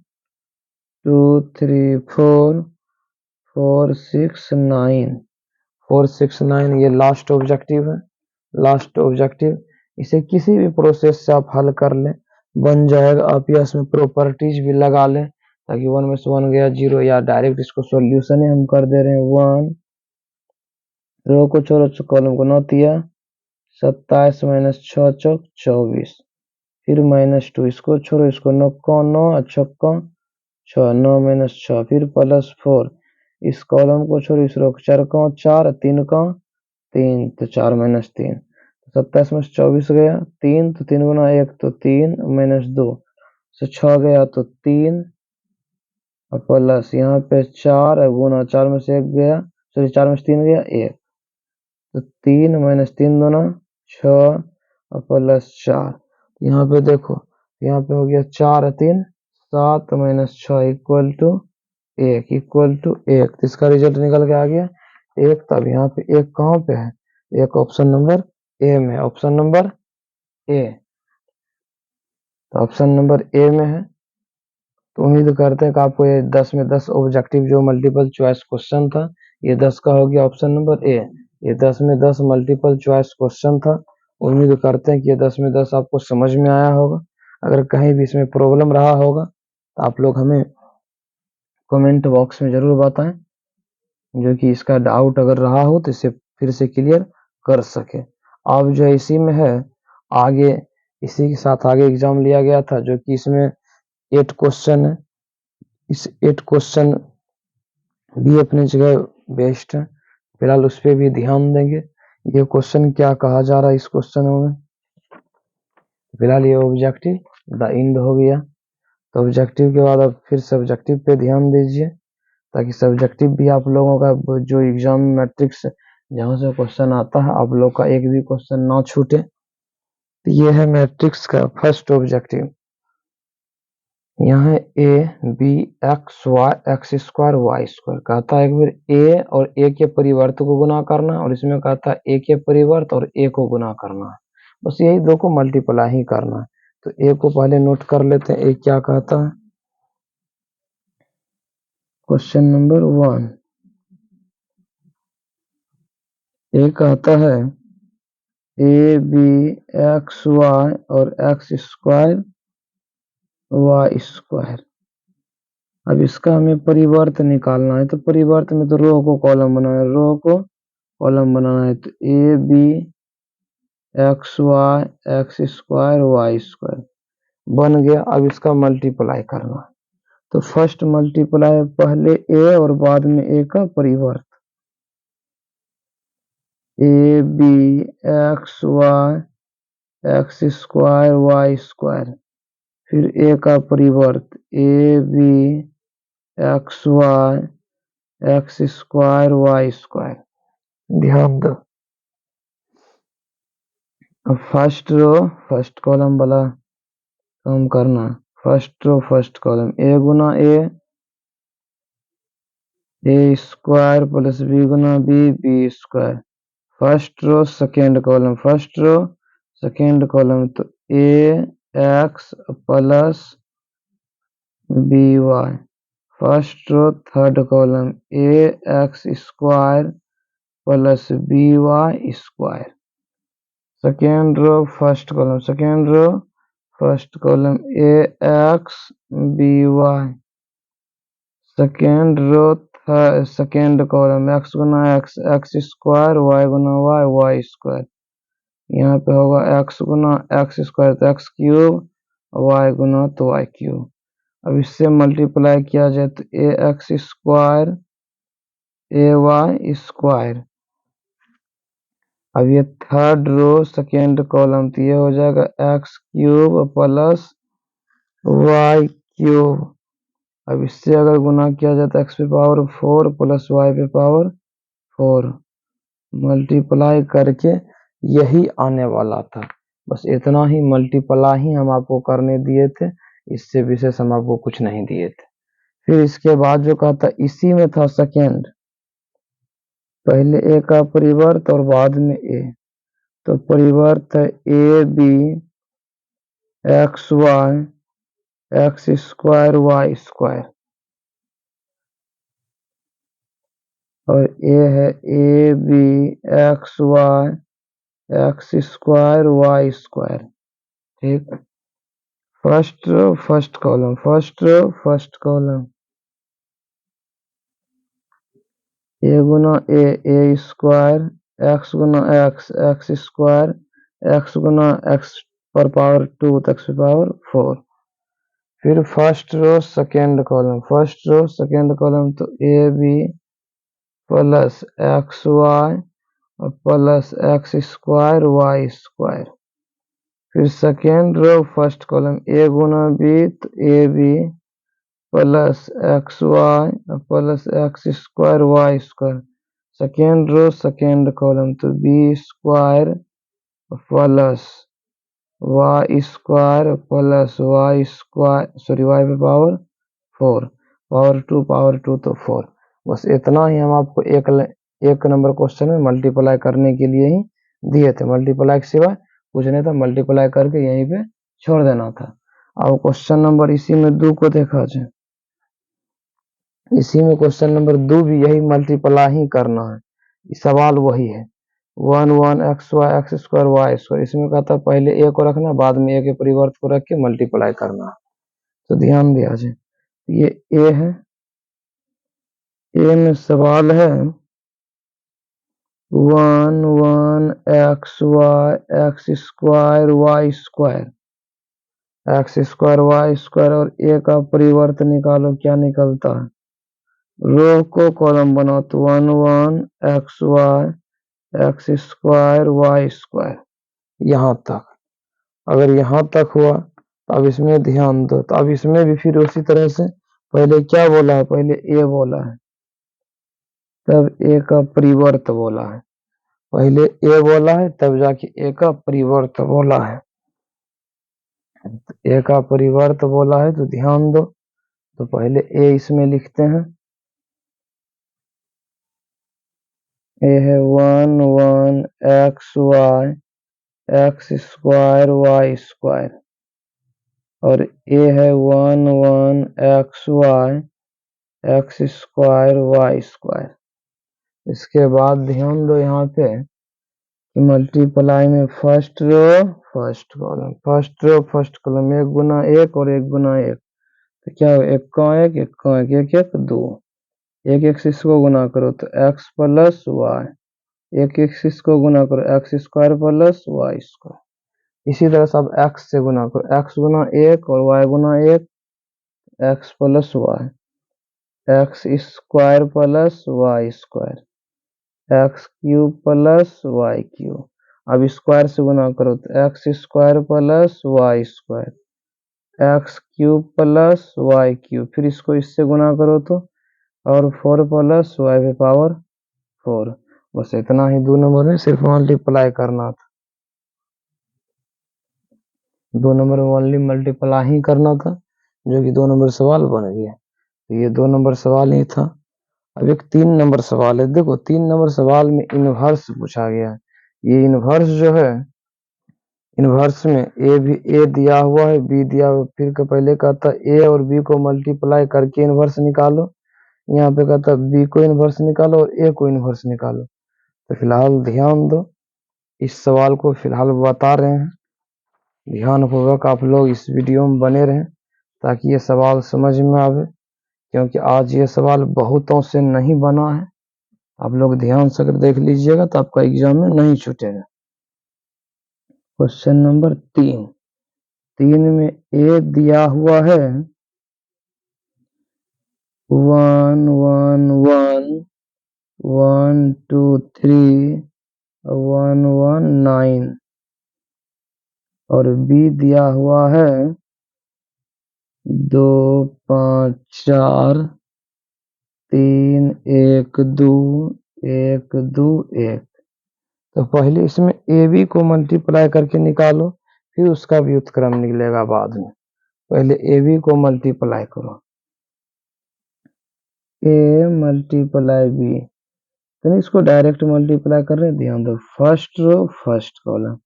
A: 2 3 4 4 6 9 4 6 9, ये लास्ट ऑब्जेक्टिव है, लास्ट ऑब्जेक्टिव। इसे किसी भी प्रोसेस से आप हल कर लें, बन जाएगा। आप या इसमें प्रॉपर्टीज भी लगा लें, ताकि 1 में से 1 गया 0, या डायरेक्ट इसको सॉल्यूशन ही हम कर दे रहे हैं। 1 रो को छोड़ो, कॉलम को 9 तिया 27 माइनस 6 चौक 24, फिर माइनस 2, इसको छोड़ो, इसको 9 को 9 छक्का 6 9 माइनस 6, फिर प्लस 4, इस कॉलम को छोड़ो, इस रो को 4 का 4 3 का 3, तो 4 माइनस 3, 27 में से 24 गया 3, तो 3 गुना 1 तो 3 माइनस 2 से 6 गया तो 3, और प्लस यहाँ पे 4 गुना 4 में से 1 गया, सॉरी 4 में से 3 गया 1, तो 3 माइनस 3 दूना 6, और प्लस 4, यहाँ पे देखो, यहाँ पे हो गया 4 3 7 minus 6 equal to 1 equal to 1, तो इसका रिजल्ट निकल के आ गया 1। तब यहाँ पे 1 कहाँ पे है, एक ऑप्शन नंबर ए में, ऑप्शन नंबर ए, तो ऑप्शन नंबर ए में है। तो उम्मीद करते हैं कि आपको ये 10 में 10 ऑब्जेक्टिव जो मल्टीपल चॉइस क्वेश्चन था, ये 10 का हो गया ऑप्शन नंबर ए। ये 10 में 10 मल्टीपल चॉइस क्वेश्चन था। उम्मीद करते हैं कि ये 10 में 10 आपको समझ में आया होगा। अगर कहीं भी इसमें प्रॉब्लम रहा होगा तो आप लोग हमें कमेंट बॉक्स में जरूर बताएं, जो कि इसका डाउट अगर रहा हो तो इसे फिर से क्लियर कर सके। अब जो इसी में है आगे, इसी के साथ आगे एग्जाम लिया गया था, जो कि इसमें 8 क्वेश्चन है। इस 8 क्वेश्चन भी अपनी जगह बेस्ट है, फिलहाल उस पर भी ध्यान देंगे। ये क्वेश्चन क्या कहा जा रहा है इस क्वेश्चन में, फिलहाल ये ऑब्जेक्टिव द एंड हो गया। तो ऑब्जेक्टिव के बाद अब फिर सब्जेक्टिव पे ध्यान दीजिए, ताकि सब्जेक्टिव भी आप लोगों का जो एग्जाम मैट्रिक्स जहाँ से क्वेश्चन आता है, आप लोग का एक भी क्वेश्चन ना छूटे। तो ये है मैट्रिक्स का फर्स्ट ऑब्जेक्टिव। यहाँ A B X Y X square Y square, कहता है एक बार ए और ए के परिवर्त को गुना करना, और इसमें कहता है ए के परिवर्त और ए को गुना करना है, बस यही दो को मल्टीप्लाई ही करना है। तो ए को पहले नोट कर लेते हैं, ए क्या कहता है। क्वेश्चन नंबर 1, ए कहता है ए बी एक्स वाई और एक्स स्क्वायर वाई स्क्वायर। अब इसका हमें परिवर्त निकालना है, तो परिवर्त में तो रो को कॉलम बनाना है, रो को कॉलम बनाना है, तो A B X Y X square Y square बन गया। अब इसका मल्टीप्लाई करना है, तो फर्स्ट मल्टीप्लाई पहले ए और बाद में ए का परिवर्त, A B X Y X square Y square, फिर ए का परिवर्त A B X Y X square Y square. ध्यान दो, अब फर्स्ट रो फर्स्ट कॉलम वाला काम करना, first row first column A गुना ए स्क्वायर प्लस बी गुना B square. First row second column, first row second column, तो A X plus B Y. First row third column A X square plus B Y square. Second row first column, second row first column A X B Y. Second row second column X गुना X X square Y गुना Y Y square. यहाँ पे होगा x गुना x square तो x cube, Y गुना तो Y cube. अब इससे मल्टीप्लाई किया जाए तो A X square A Y square. अब ये थर्ड रो सेकेंड कॉलम, तो ये हो जाएगा X cube plus Y cube. अब इससे अगर गुना किया जाए तो एक्स पे पावर 4 प्लस वाई पे पावर 4 मल्टीप्लाई करके यही आने वाला था। बस इतना ही मल्टीप्लाई ही हम आपको करने दिए थे, इससे विशेष हम आपको कुछ नहीं दिए थे। फिर इसके बाद जो कहा था इसी में था सेकेंड, पहले ए का परिवर्त और बाद में ए, तो परिवर्त है A B X Y X square Y square, और ए है A B X Y X square Y square. ठीक, first row first column, first row first column, A गुना ए स्क्वायर, एक्स गुना एक्स एक्स स्क्वायर, एक्स गुना X पर power 2 तो X पर power 4। फिर first row second column, first row second column, तो A B plus X Y plus X square Y square. फिर second row first column A गुना B, तो A B plus X Y plus X square Y square. Second row second column, तो B square plus Y square plus Y square, sorry Y पे power 4 power two तो 4। बस इतना ही हम आपको एक नंबर क्वेश्चन में मल्टीप्लाई करने के लिए ही दिए थे, मल्टीप्लाई के सिवा कुछ नहीं था, मल्टीप्लाई करके यहीं पे छोड़ देना था। अब क्वेश्चन नंबर इसी में 2 को देखा जाए, इसी में क्वेश्चन नंबर 2 भी यही मल्टीप्लाई ही करना है, सवाल वही है 1 1 X Y X square Y square. इसमें कहता है पहले ए को रखना, बाद में ए के परिवर्त को रख के मल्टीप्लाई करना है, तो ध्यान दिया जाए। ये ए है, ए में सवाल है 1 1 X Y X square Y square, X square Y square, और ए का परिवर्त निकालो, क्या निकलता है, रो को कॉलम बनाओ, तो 1 1 X Y X square Y square. यहाँ तक, अगर यहाँ तक हुआ तो अब इसमें ध्यान दो, तो अब इसमें भी फिर उसी तरह से पहले क्या बोला है, पहले ए बोला है, तब ए का परिवर्त बोला है, पहले ए बोला है तब जाके ए का परिवर्त बोला है। ए का परिवर्त बोला है तो ध्यान दो, तो पहले ए इसमें लिखते हैं, ए है 1 1 X Y X square Y square, और ए है 1 1 X Y X square Y square. इसके बाद ध्यान दो यहाँ पे मल्टीप्लाई में first row first column, first row first column, 1 गुना 1 और 1 गुना 1, तो क्या हो, 1 का 1 1 का 1 1 1 2, 1 1 से इसको गुना करो तो x प्लस वाई, 1 1 से इसको गुना करो x square plus Y square. इसी तरह से अब x से गुना करो, x गुना 1 और y गुना 1, x plus Y, X square plus Y square, X cube plus Y cube. अब स्क्वायर से गुना करो तो X square plus Y square, X cube plus Y cube, फिर इसको इससे गुना करो तो और 4 प्लस वाई पे पावर 4। बस इतना ही 2 नंबर में सिर्फ मल्टीप्लाई करना था, 2 नंबर में ओनली मल्टीप्लाई ही करना था, जो कि 2 नंबर सवाल बन गया। तो ये 2 नंबर सवाल ही था। अब एक 3 नंबर सवाल है, देखो 3 नंबर सवाल में इनवर्स पूछा गया है। ये इनवर्स जो है, इनवर्स में ए दिया हुआ है, बी दिया हुआ, फिर पहले कहता ए और बी को मल्टीप्लाई करके इनवर्स निकालो, यहाँ पे कहता बी को इनवर्स निकालो और ए को इनवर्स निकालो। तो फिलहाल ध्यान दो, इस सवाल को फिलहाल बता रहे हैं, ध्यानपूर्वक आप लोग इस वीडियो में बने रहें ताकि ये सवाल समझ में आवे, क्योंकि आज ये सवाल बहुतों से नहीं बना है। आप लोग ध्यान से अगर देख लीजिएगा तो आपका एग्जाम में नहीं छूटेगा। क्वेश्चन नंबर 3 में ए दिया हुआ है 1 1 1 1 2 3 1 1 9 और बी दिया हुआ है 2 5 4 3 1 2 1 2 1। तो पहले इसमें ए बी को मल्टीप्लाई करके निकालो, फिर उसका व्युत्क्रम निकलेगा बाद में। पहले ए बी को मल्टीप्लाई करो, ए मल्टीप्लाई बी, तो इसको डायरेक्ट मल्टीप्लाई कर रहे हैं। ध्यान दो, फर्स्ट रो फर्स्ट कॉलम,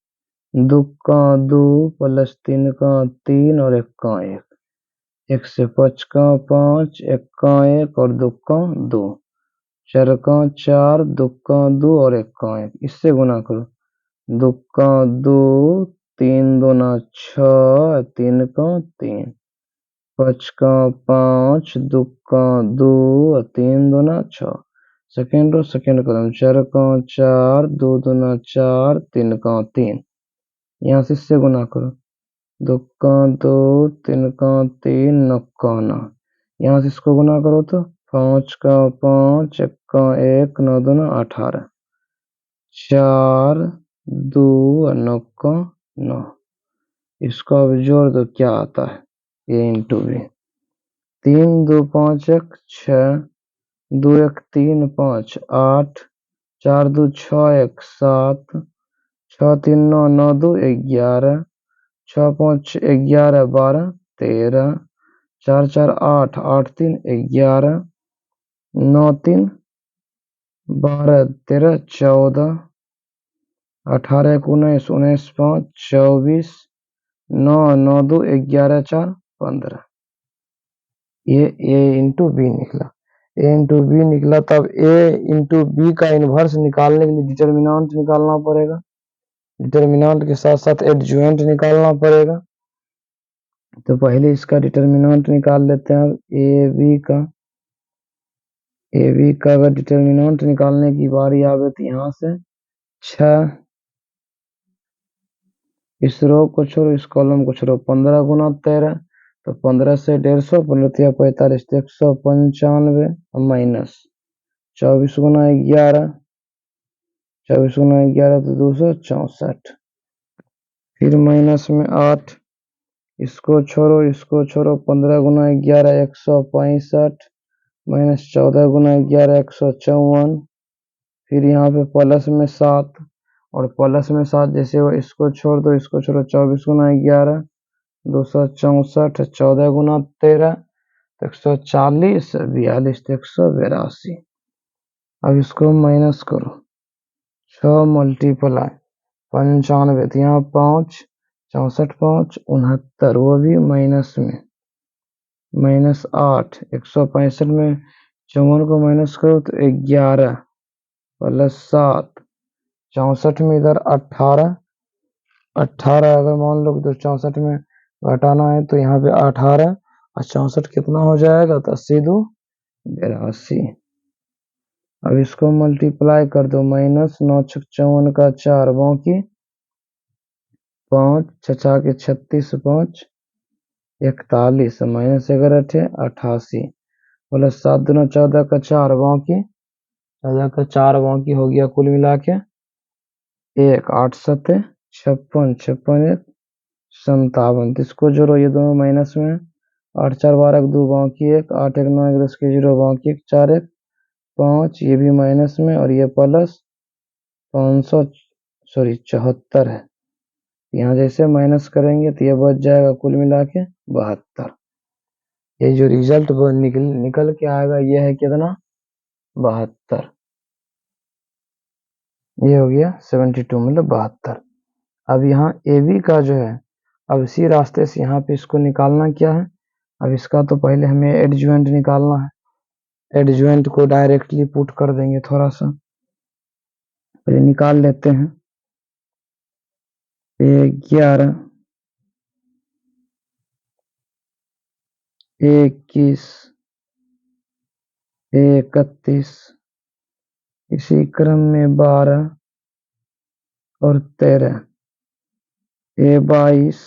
A: 2 का 2 प्लस 3 का 3 और 1 का 1, 1 से 5 का 5, 1 का 1 और 2 का 2, 4 का 4, 2 का 2 और 1 का 1, इससे गुना करो, 2 का 2, 3 दूना 6, 3 का 3, 5 का 5, 2 का 2 और 3 दूना 6। सेकेंड रो सेकेंड कॉलम, 4 का 4, 2 दूना 4, 3 का 3, यहाँ से इससे गुना करो, 2 का 2, 3 का 3, 9 का 9, यहाँ से इसको गुना करो तो 5 का 5, 1 का 1, 9 दूना 18, 4 2 और 9 का 9, इसको अब जोड़ दो क्या आता है, ए इंटू बी, 3 2 5 1 6, 2 1 3 5 8, 4 2 6 1 7, 6 3 9 9 2 11, 6 5 11 12 13, 4 4 8 8 3 11, 9 3 12 13 14, 18 1 19 19 5 24, 9 9 2 11 4 15। ये ए इंटू बी निकला, ए इंटू बी निकला। तब ए इंटू बी का इनवर्स निकालने के लिए डिटर्मिनेंट निकालना पड़ेगा, डिटर्मिनेंट के साथ साथ एडजॉइंट निकालना पड़ेगा। तो पहले इसका डिटर्मिनेंट निकाल लेते हैं। ए बी का अगर डिटर्मिनेंट निकालने की बारी आवे तो यहाँ से 6, इस रो को छोड़ो इस कॉलम को छोड़ो, 15 गुना 13, तो 15 से 150, 15 45, 195 माइनस 24 गुना 11, 24 गुना 11 तो 264, फिर माइनस में 8, इसको छोड़ो 15 गुना 11 165, माइनस 14 गुना 11 154, फिर यहाँ पे प्लस में 7 और प्लस में 7 जैसे वो, इसको छोड़ दो इसको छोड़ो, 24 गुना 11 264, 14 गुना 13 140, 42 182। अब इसको माइनस करो, 6 मल्टीप्लाई 95, तो यहाँ 5 64 5 69, वो भी माइनस में, -8, 165 में 54 को माइनस करो तो 11, प्लस 7, 64 में इधर 18, 18 अगर मान लो तो 64 में घटाना है तो यहाँ पे 18 और 64 कितना हो जाएगा, तो 80 2 82। अब इसको मल्टीप्लाई कर दो, माइनस 9 6 54 का 4, बाकी 5 6 के 36 5 41, माइनस 11 88, प्लस 7 दूना 14 का 4, बाकी 14 का 4 बाकी हो गया कुल मिला के 1, 8 7 56, 56 1 57। इसको जोड़ो, ये दोनों माइनस में, 8 4 12 2 बाकी 1, 8 1 9 1 10 के 0 बाकी 1 4 1 5, ये भी माइनस में और ये प्लस 74 है। यहाँ जैसे माइनस करेंगे तो ये बच जाएगा कुल मिला के 72। ये जो रिजल्ट निकल के आएगा ये है कितना, 72। ये हो गया 72 मतलब 72। अब यहाँ ए बी का जो है, अब इसी रास्ते से यहाँ पे इसको निकालना क्या है, अब इसका तो पहले हमें एडजॉइंट निकालना है। एडजॉइंट को डायरेक्टली पुट कर देंगे, थोड़ा सा पहले निकाल लेते हैं। 11 21 31, इसी क्रम में 12 और 13, 22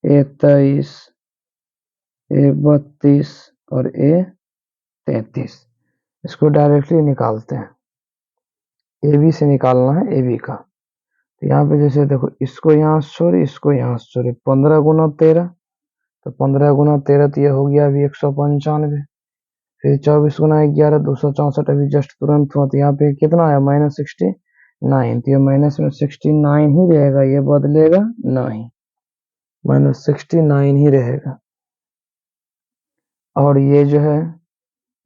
A: 23 32 और 33। इसको डायरेक्टली निकालते हैं, ए बी से निकालना है ए बी का। तो यहाँ पे जैसे देखो, इसको यहाँ से छोड़े, इसको यहाँ से छोड़े, 15 गुना 13, तो 15 गुना 13 तो ये हो गया अभी 195, फिर 24 गुना 11 264, अभी जस्ट तुरंत हुआ, तो यहाँ पे कितना आया -69, तो ये माइनस में 69 ही रहेगा, ये बदलेगा नहीं, -69 ही रहेगा। और ये जो है,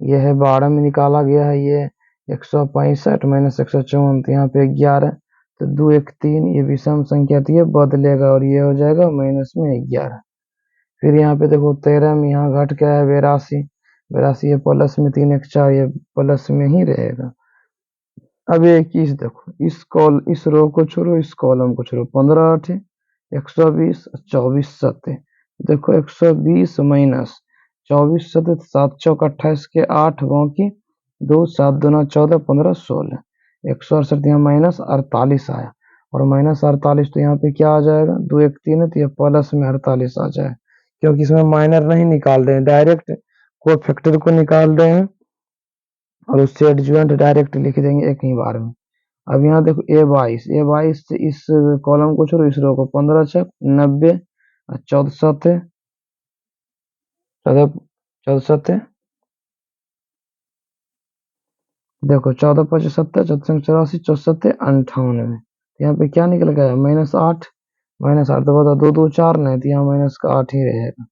A: ये है 12 में निकाला गया है, ये 165 माइनस 154, तो यहाँ पे 11, तो 2 1 3, ये विषम संख्या थी, ये बदलेगा और ये हो जाएगा माइनस में 11। फिर यहाँ पे देखो 13 में यहाँ घट के आया 82, 82 ये प्लस में 3 1 4, ये प्लस में ही रहेगा। अब 21 देखो, इस रो को छोड़ो, इस कॉलम को छोड़ो, 15 8 120, 24 7, देखो 120 माइनस 24 7, 7 चौक 28 के 8 बाकी 2, 7 दूना 14 15 16, 168 यहाँ माइनस 48 आया, और माइनस 48 तो यहाँ पे क्या आ जाएगा, 2 1 3 है तो ये प्लस में 48 आ जाए, क्योंकि इसमें माइनर नहीं निकाल रहे हैं, डायरेक्ट कोफैक्टर को निकाल रहे हैं और उससे एडजॉइंट डायरेक्ट लिख देंगे एक ही बार में। अब यहाँ देखो ए22 से इस कॉलम को छोड़ो, इस रो को, 15 6 90, 14 7 14 7, देखो 14 5 70, 14 84, 64 98, यहाँ पे क्या निकल गया, -8, -8 तो बता 2 2 4 नहीं, तो यहाँ माइनस का 8 ही रहेगा।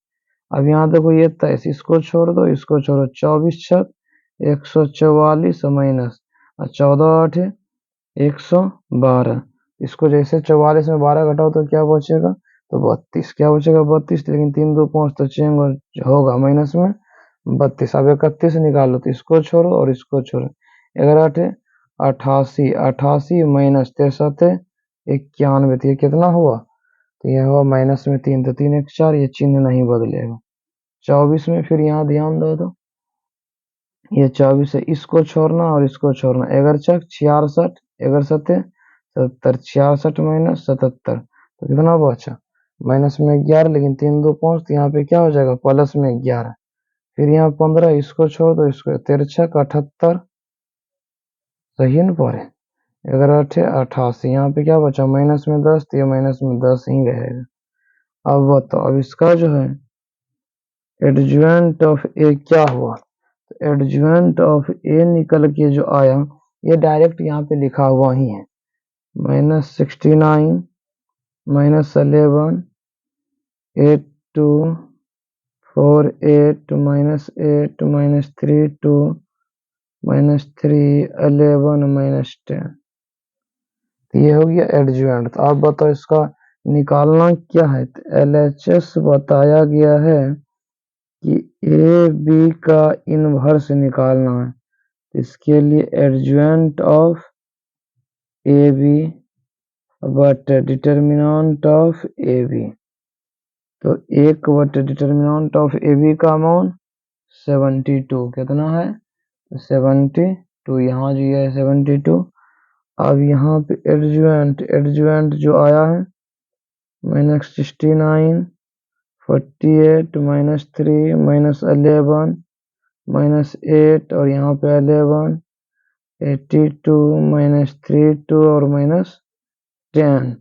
A: अब यहाँ देखो ये 23, इसको छोड़ दो, इसको छोड़ो, 24 6 144 माइनस 14 8 112, इसको जैसे 44 में 12 घटाओ तो क्या बचेगा, तो 32, क्या बचेगा 32, लेकिन 3 2 5 तो चेंज होगा माइनस में 32। अब 31 निकालो, तो इसको छोड़ो और इसको छोड़ो, 11 8 88, 88 माइनस 63 91, तो ये कितना हुआ, तो यह हुआ माइनस में 3, तो 3 1 4, ये चिन्ह नहीं बदलेगा। 24 में फिर यहाँ ध्यान दो, तो ये 24 है, इसको छोड़ना और इसको छोड़ना, 11 6 66, 11 7 70, 66 माइनस 77, तो कितना बचा, माइनस में 11, लेकिन 3 2 5, तो यहाँ पे क्या हो जाएगा, प्लस में 11, फिर यहाँ 15, इसको छोड़ दो, इसको 13 6 78, सही है ना पढ़े, 11 8 88, यहाँ पे क्या बचा, माइनस में 10, तो ये माइनस में 10 ही रहेगा। अब बताओ, अब इसका जो है एडजॉइंट ऑफ ए क्या हुआ, एडजॉइंट ऑफ ए निकल के जो आया, ये डायरेक्ट यहाँ पे लिखा हुआ ही है, -69 -11 8 2 4 8 -8 -3 2 -3 11 -10, तो ये हो गया एडजॉइंट। तो आप बताओ इसका निकालना क्या है, तो LHS बताया गया है कि ए बी का इनवर्स निकालना है, इसके लिए adjoint of A B but determinant of A B, तो 1 but determinant of A B का अमाउंट 72 कितना है 72, यहाँ जो है 72। अब यहाँ पे एडजॉइंट जो आया है -69, 48 -3 -11 -8 और यहाँ पे 11, 82 -32 और -10,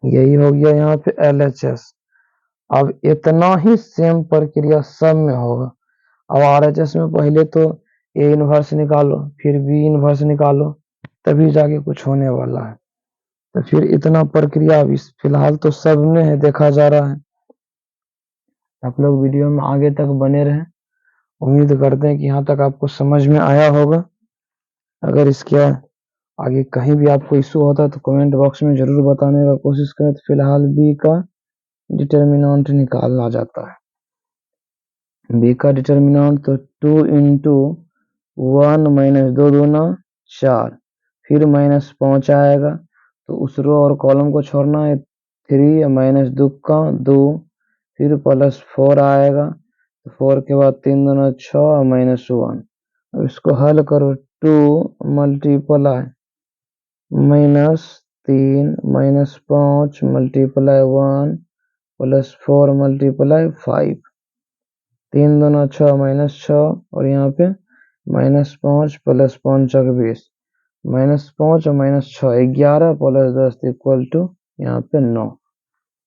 A: यही हो गया यहाँ पे LHS। अब इतना ही सेम प्रक्रिया सब में होगा। अब RHS में पहले तो A इनवर्स निकालो, फिर B इनवर्स निकालो, तभी जाके कुछ होने वाला है। तो फिर इतना प्रक्रिया अभी फिलहाल तो सब में है, देखा जा रहा है। आप लोग वीडियो में आगे तक बने रहें। उम्मीद करते हैं कि यहाँ तक आपको समझ में आया होगा। अगर इसके आगे कहीं भी आपको इशू होता है तो कमेंट बॉक्स में जरूर बताने का कोशिश करें। तो फिलहाल B का डिटर्मिनेंट निकालना जाता है। B का डिटर्मिनेंट तो 2 × 1 - 2 दूना 4, फिर -5 आएगा, तो उस रो और कॉलम को छोड़ना है 3 -2 का 2, फिर +4 आएगा, तो 4 के बाद 3 दूना 6 -1। अब इसको हल करो, 2 मल्टीप्लाई -3 -5 मल्टीप्लाई 1 +4 मल्टीप्लाई 5, 3 दूना 6 -6 और यहाँ पे -5 + 5 20, -5 और -6 11 + 10 = यहाँ पे 9,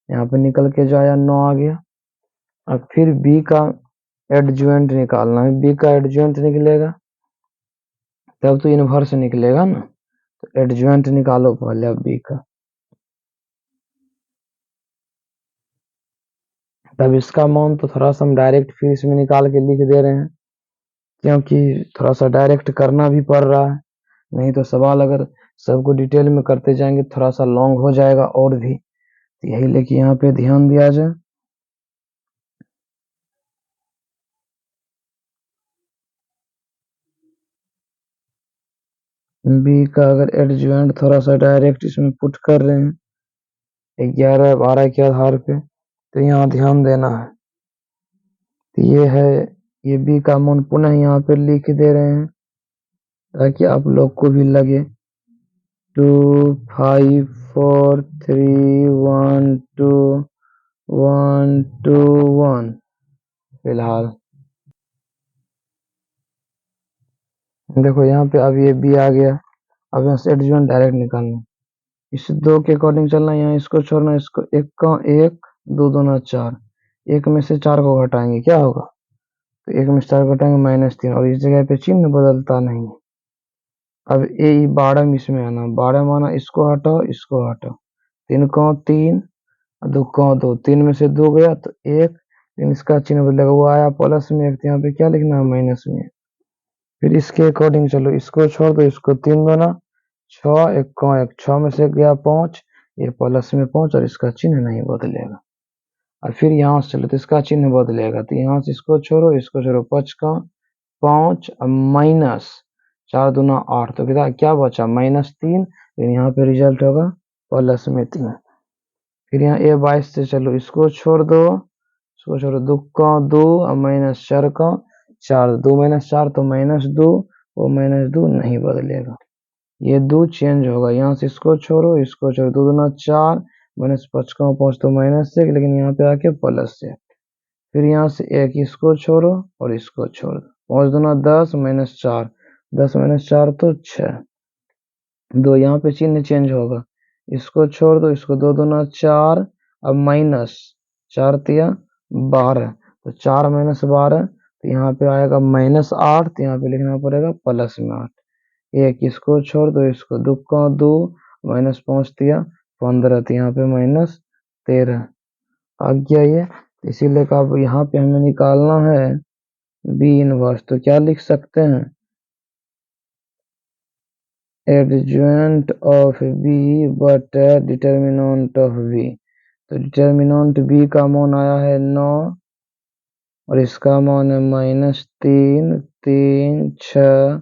A: यहाँ पे निकल के जो आया 9 आ गया। अब फिर B का एडजॉइंट निकालना है। B का एडजॉइंट निकलेगा तब तो इनवर्स निकलेगा ना, तो एडजॉइंट निकालो पहले अब B का। तब इसका मान तो थोड़ा सा हम डायरेक्ट फिर इसमें निकाल के लिख दे रहे हैं, क्योंकि थोड़ा सा डायरेक्ट करना भी पड़ रहा है, नहीं तो सवाल अगर सबको डिटेल में करते जाएंगे थोड़ा सा लॉन्ग हो जाएगा और भी, तो यही लेके यहाँ पे ध्यान दिया जाए। B का अगर एडजॉइंट थोड़ा सा डायरेक्ट इसमें पुट कर रहे हैं 11 12 के आधार पे, तो यहाँ ध्यान देना है। तो ये है, ये B का मान पुनः यहाँ पे लिख दे रहे हैं ताकि आप लोग को भी लगे। 2 5 4 3 1 2 1 2 1 फिलहाल देखो यहाँ पे अब ये B आ गया। अब यहाँ से एडजॉइंट डायरेक्ट निकालना, इस 2 के अकॉर्डिंग चलना, यहाँ इसको छोड़ना, इसको 1 का 1 2 दूना 4, 1 में से 4 को घटाएंगे क्या होगा, तो 1 में से 4 को घटाएंगे -3, और इस जगह पे चिन्ह बदलता नहीं है। अब ये 12 में इसमें आना, 12 माना इसको हटाओ इसको हटाओ, 3 को 3 2 को 2, 3 में से 2 गया तो 1, लेकिन इसका चिन्ह बदलेगा, वो आया प्लस में 1, तो यहाँ पे क्या लिखना है माइनस में। फिर इसके अकॉर्डिंग चलो, इसको छोड़ दो, इसको 3 दूना 6 1 को 1, 6 में से गया 5, ये प्लस में 5 और इसका चिन्ह नहीं बदलेगा। और फिर यहाँ से चलो तो इसका चिन्ह बदलेगा, तो यहाँ से इसको छोड़ो 5 का 5 माइनस 4 दूना 8, तो क्या बचा -3, लेकिन यहाँ पे रिजल्ट होगा प्लस में 3। फिर यहाँ A22 से चलो इसको छोड़ दो, इसको छोड़ो 2 का 2 और -4 का 4, 2 - 4 तो -2, वो -2 नहीं बदलेगा, ये 2 चेंज होगा। यहाँ से इसको छोड़ो 2 दूना 4 -5 का 5 तो -1, लेकिन यहाँ पे आके +1। फिर यहाँ से 1 इसको छोड़ो और इसको छोड़ दो, 5 दूना 10 -4, 10 - 4 तो 6, 2 यहाँ पे चिन्ह चेंज होगा, इसको छोड़ दो, इसको 2 दूना 4, अब -4 तिया 12, तो 4 - 12 तो यहाँ पे आएगा -8, तो यहाँ पे लिखना पड़ेगा +8। 1 इसको छोड़ दो, इसको 2 का 2 -5 तिया 15, तो यहाँ पे -13 आ गया ये। इसीलिए अब यहाँ पे हमें निकालना है B इनवर्स, तो क्या लिख सकते हैं, adjoint of B but determinant of B। तो डिटर्मिनेंट B का मान आया है 9 और इसका मान है -3 3 6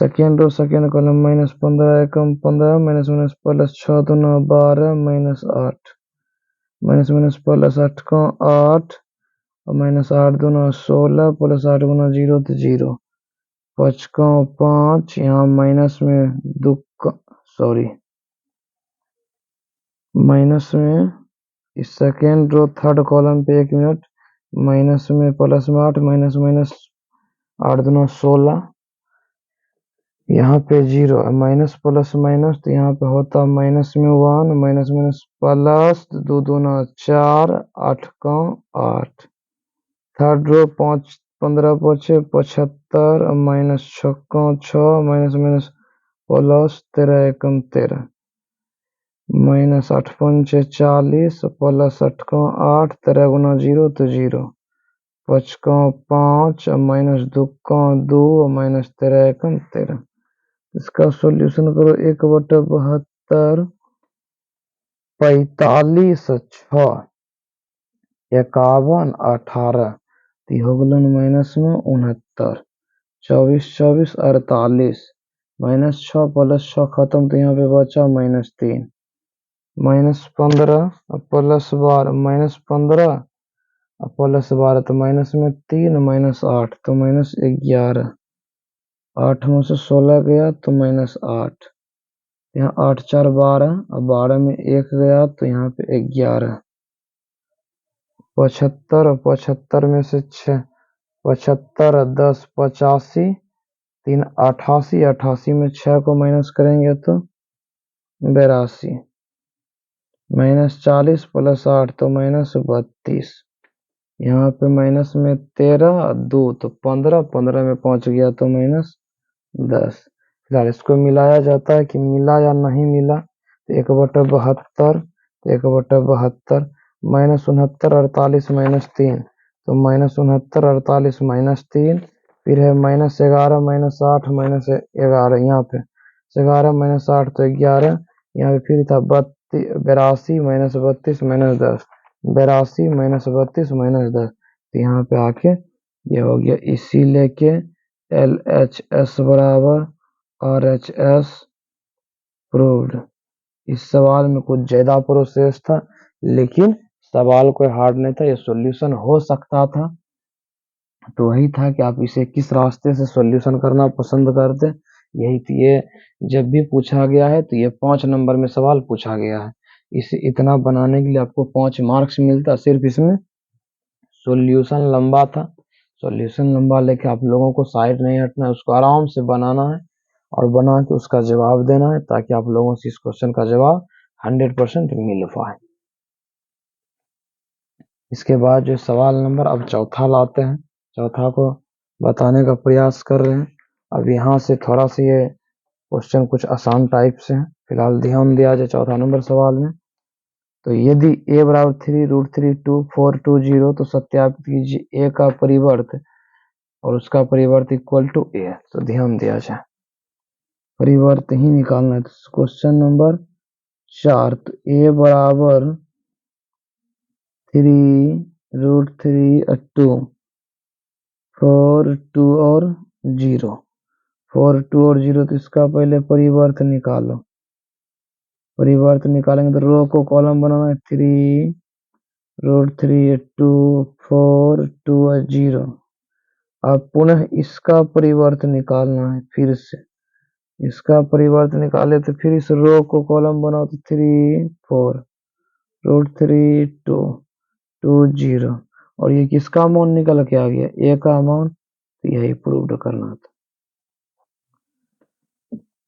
A: सेकेंड रो सेकेंड कॉलम -15 एकम 15 माइनस माइनस प्लस 6 दूना 12 माइनस 8 माइनस माइनस प्लस 8 का 8 और माइनस 8 दूना 16 प्लस 8 गुना 0 तो 0 5 का 5 यहाँ माइनस में सॉरी माइनस में इस सेकेंड रो थर्ड कॉलम पे 1 मिनट माइनस में प्लस में 8 माइनस माइनस 8 दूना 16 यहाँ पे 0 माइनस प्लस माइनस तो यहाँ पे होता माइनस में 1 माइनस माइनस प्लस 2 दूना 4 8 का 8 थर्ड रो 5 15 पचे 75 माइनस 6 का 6 माइनस माइनस प्लस 13 एकम 13 माइनस 8 पंचे 40 प्लस 8 का 8 13 गुना 0 तो 0 5 का 5 माइनस 2 का 2 माइनस 13 एकम 13 इसका सॉल्यूशन करो 1/72 45 6 51 18 तो हो गलन माइनस में 69 24 24 48 माइनस 6 प्लस 6 खत्म तो यहाँ पे बचा -3 -15 प्लस 12 -15 प्लस 12 तो माइनस में 3 -8 तो -11 8 में से 16 गया तो -8 यहाँ 8 4 12 और 12 में 1 गया तो यहाँ पे 11 75 और 75 में से 6 75 10 85 3 88 88 में 6 को माइनस करेंगे तो 82 -40 प्लस 8 तो -32 यहाँ पे माइनस में 13 2 तो 15 15 में पहुंच गया तो -10 फिलहाल इसको मिलाया जाता है कि मिला या नहीं मिला तो 1/72 तो 1/72 -69 48 -3 तो -69 48 -3 फिर है -11 -8 -11 यहाँ पे 11 -8 तो 11 यहाँ पे फिर था 82 -32 -10 82 -32 -10 तो यहाँ पे आके ये हो गया इसी लेके LHS बराबर RHS प्रूव्ड। इस सवाल में कुछ ज्यादा प्रोसेस था लेकिन सवाल कोई हार्ड नहीं था, ये सॉल्यूशन हो सकता था। तो वही था कि आप इसे किस रास्ते से सॉल्यूशन करना पसंद करते। यही ये जब भी पूछा गया है तो ये 5 नंबर में सवाल पूछा गया है। इसे इतना बनाने के लिए आपको 5 मार्क्स मिलता, सिर्फ इसमें सॉल्यूशन लंबा था। सॉल्यूशन लंबा लेके आप लोगों को साइड नहीं हटना है, उसको आराम से बनाना है और बना के उसका जवाब देना है ताकि आप लोगों से इस क्वेश्चन का जवाब 100% मिल पाए। इसके बाद जो सवाल नंबर अब चौथा लाते हैं, चौथा को बताने का प्रयास कर रहे हैं। अब यहाँ से थोड़ा सा ये क्वेश्चन कुछ आसान टाइप से है, फिलहाल ध्यान दिया जाए चौथा नंबर सवाल में। तो यदि a बराबर 3√3 2 4 2 0 तो सत्यापित कीजिए a का परिवर्त और उसका परिवर्त इक्वल टू a। तो ध्यान दिया जाए, परिवर्त ही निकालना है। तो क्वेश्चन नंबर 4, तो a बराबर 3√3 2 4 2 और 0 4 2 और 0 तो इसका पहले परिवर्त निकालो। परिवर्त निकालेंगे तो रो को कॉलम बनाना है 3√3 2 4 2 और 0। अब पुनः इसका परिवर्त निकालना है, फिर से इसका परिवर्त निकाले तो फिर इस रो को कॉलम बनाओ तो 3 4√3 2 2 0 और ये किसका अमाउंट निकल के आ गया, ए का अमाउंट। तो यही प्रूव करना था,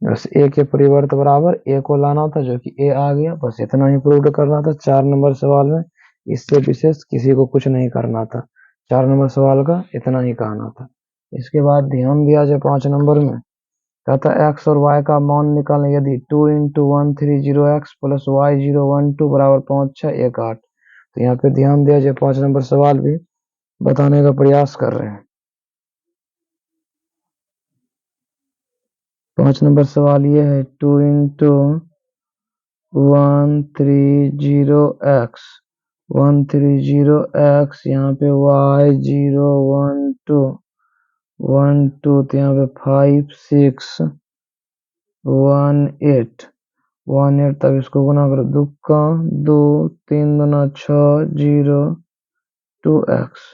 A: बस ए के परिवर्त बराबर ए को लाना था जो कि ए आ गया, बस इतना ही प्रूव करना था 4 नंबर सवाल में। इससे विशेष किसी को कुछ नहीं करना था, 4 नंबर सवाल का इतना ही कहना था। इसके बाद ध्यान दिया जाए 5 नंबर में, कहता है x और y का मान निकालें यदि 2 × 130x प्लस y012 बराबर 5 6 1 8। तो यहाँ पे ध्यान दिया जाए 5 नंबर सवाल भी बताने का प्रयास कर रहे हैं। 5 नंबर सवाल ये है 2 × 130x 130x यहाँ पे y012 1 2 तो यहाँ पे 5 6 1 8 1 8, तब इसको गुना करो, 2 का 2 3 दूना 6 0 2x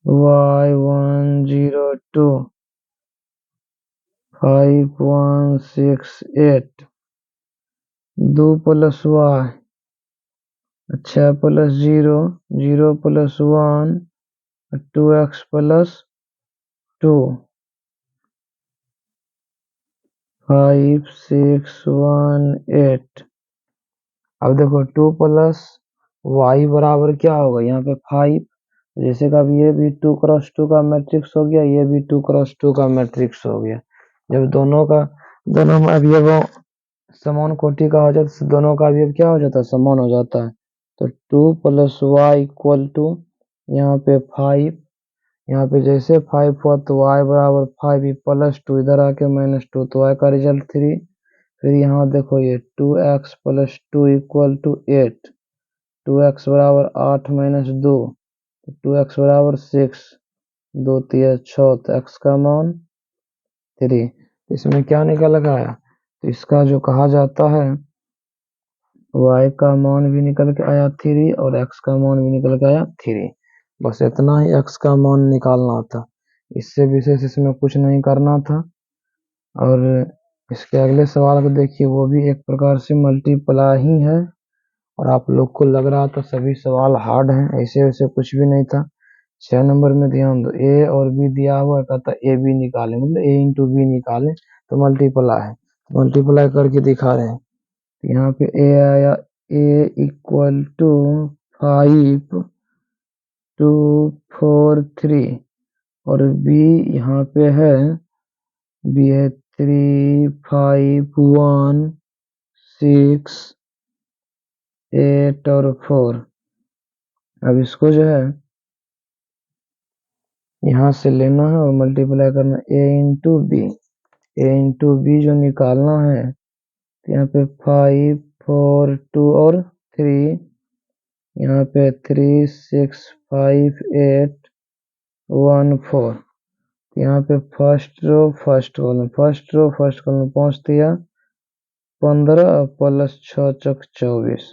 A: y 1 0 2 5 1 6 8 2 plus y 6 plus 0 0 plus 1 2x plus 2 5 6 1 8। अब देखो 2 प्लस वाई बराबर क्या होगा, यहाँ पे 5, जैसे का भी ये भी 2 क्रॉस 2 का मैट्रिक्स हो गया, ये भी 2 क्रॉस 2 का मैट्रिक्स हो गया। जब दोनों में अवयव समान कोटि का हो जाता है, दोनों का अवयव क्या हो जाता है, समान हो जाता है। तो 2 प्लस वाई इक्वल टू यहाँ पे 5, यहाँ पे जैसे 5 हुआ तो y बराबर 5 प्लस 2, इधर आके -2 तो y का रिजल्ट 3। फिर यहाँ देखो ये 2x plus 2 equal to 8, 2x बराबर 8 माइनस 2, 2x बराबर 6, 2 3 6, तो x का मान 3। इसमें क्या निकल गया, तो इसका जो कहा जाता है y का मान भी निकल के आया 3 और x का मान भी निकल के आया 3। बस इतना ही x का मान निकालना था, इससे विशेष इसमें कुछ नहीं करना था। और इसके अगले सवाल को देखिए, वो भी एक प्रकार से मल्टीप्लाई ही है, और आप लोग को लग रहा था सभी सवाल हार्ड हैं, ऐसे वैसे कुछ भी नहीं था। 6 नंबर में ध्यान दो, ए और बी दिया हुआ है, कहता ए बी निकाले, मतलब ए इंटू बी निकाले, तो मल्टीप्लाई है, मल्टीप्लाई करके दिखा रहे हैं। यहाँ पे ए आया, ए इक्वल टू 5 2 4 3, और बी यहाँ पे है, बी है 3 5 1 6 8 और 4। अब इसको जो है यहाँ से लेना है और मल्टीप्लाई करना, ए इंटू बी, ए इंटू बी जो निकालना है, तो यहाँ पे 5 4 2 और 3, यहाँ पे 3 6 5 8 1 4, यहाँ पे first row first column, first row first column पहुँच दिया, 15 प्लस 6 चौक 24,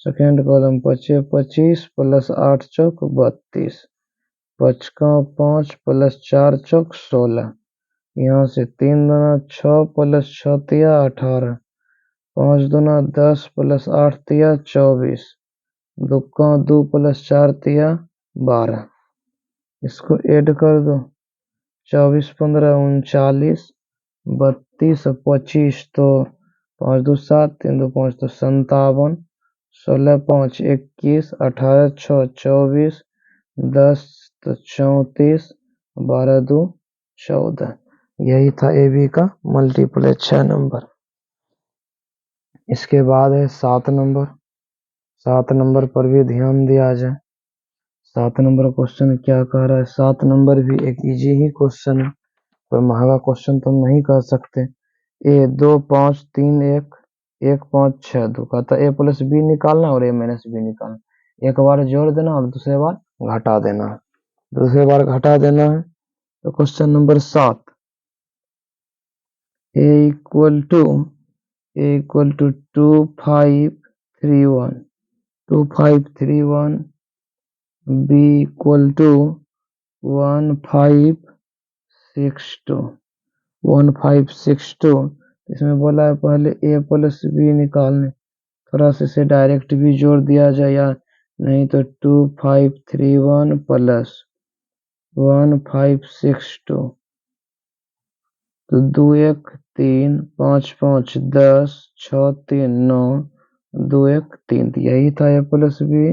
A: सेकेंड कॉलम 25 प्लस 8 चौक 32, 5 का 5 प्लस 4 चौक 16, यहाँ से 3 दूना 6 प्लस 6 तिया 18, 5 दूना 10 प्लस 8 तिया 24, 2 का 2 प्लस 4 तिया 12, इसको ऐड कर दो, 24 15 39 32 25, तो 5 2 7 3 2 5 तो 57, 16 5 21, 18 6 24, 10 तो 34, 12 2 14। यही था ए बी का मल्टीपल 6 नंबर। इसके बाद है 7 नंबर। 7 नंबर पर भी ध्यान दिया जाए। 7 नंबर क्वेश्चन क्या कह रहा है, 7 नंबर भी एक इजी ही क्वेश्चन है, कोई महंगा क्वेश्चन तो हम नहीं कर सकते। ए 2 5 3 1 1 5 6 2, कहता ए प्लस बी निकालना और ए माइनस बी निकालना, एक बार जोड़ देना और दूसरे बार घटा देना है, दूसरे बार घटा देना है। तो question number 7, A equal to 2 5 3 1, 2 5 3 1, B equal to 1 5 6 2, 1 5 6 2। इसमें बोला है पहले ए प्लस बी निकालने, थोड़ा सा इसे डायरेक्ट भी जोड़ दिया जाए या नहीं, तो 2 5 3 1 प्लस 1 5 6 2, तो 2 1 3 5 5 10 6 3 9 2 1 3, यही था ए प्लस बी।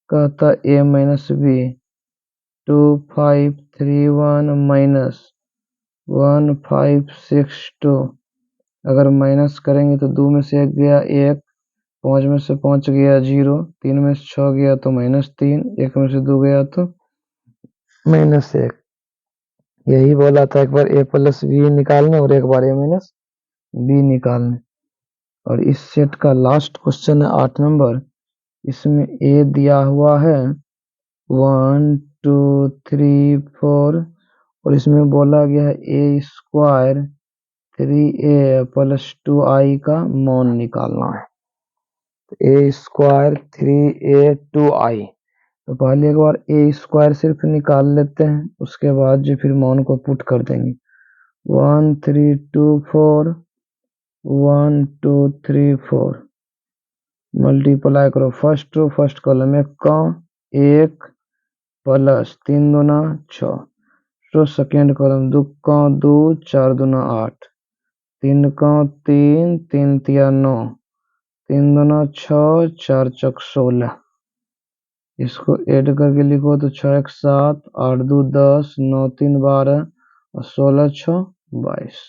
A: कहता ए माइनस बी 2 5 3 1 माइनस 1 5 6 2, अगर माइनस करेंगे तो 2 में से 1 गया 1, 5 में से 5 गया 0, 3 में से 6 गया तो -3, 1 में से 2 गया तो -1। यही बोला था, एक बार ए प्लस बी निकालने और एक बार ए माइनस बी निकालने। और इस सेट का लास्ट क्वेश्चन है 8 नंबर। इसमें ए दिया हुआ है 1 2 3 4 और इसमें बोला गया है ए स्क्वायर 3a प्लस 2i का मान निकालना है। ए स्क्वायर 3a 2i, तो पहले एक बार ए स्क्वायर सिर्फ निकाल लेते हैं, उसके बाद जो फिर मान को पुट कर देंगे। 1 3 2 4 1 2 3 4 मल्टीप्लाई करो फर्स्ट रो फर्स्ट कॉलम में का 1 प्लस 3 दूना 6, तो सेकेंड कॉलम 2 का 2 4 दूना 8, 3 का 3 3 तिया 9, 3 दूना 6 4 चौक 16, इसको ऐड करके लिखो तो 6 1 7 8 2 10 9 3 12 और 16 6 22।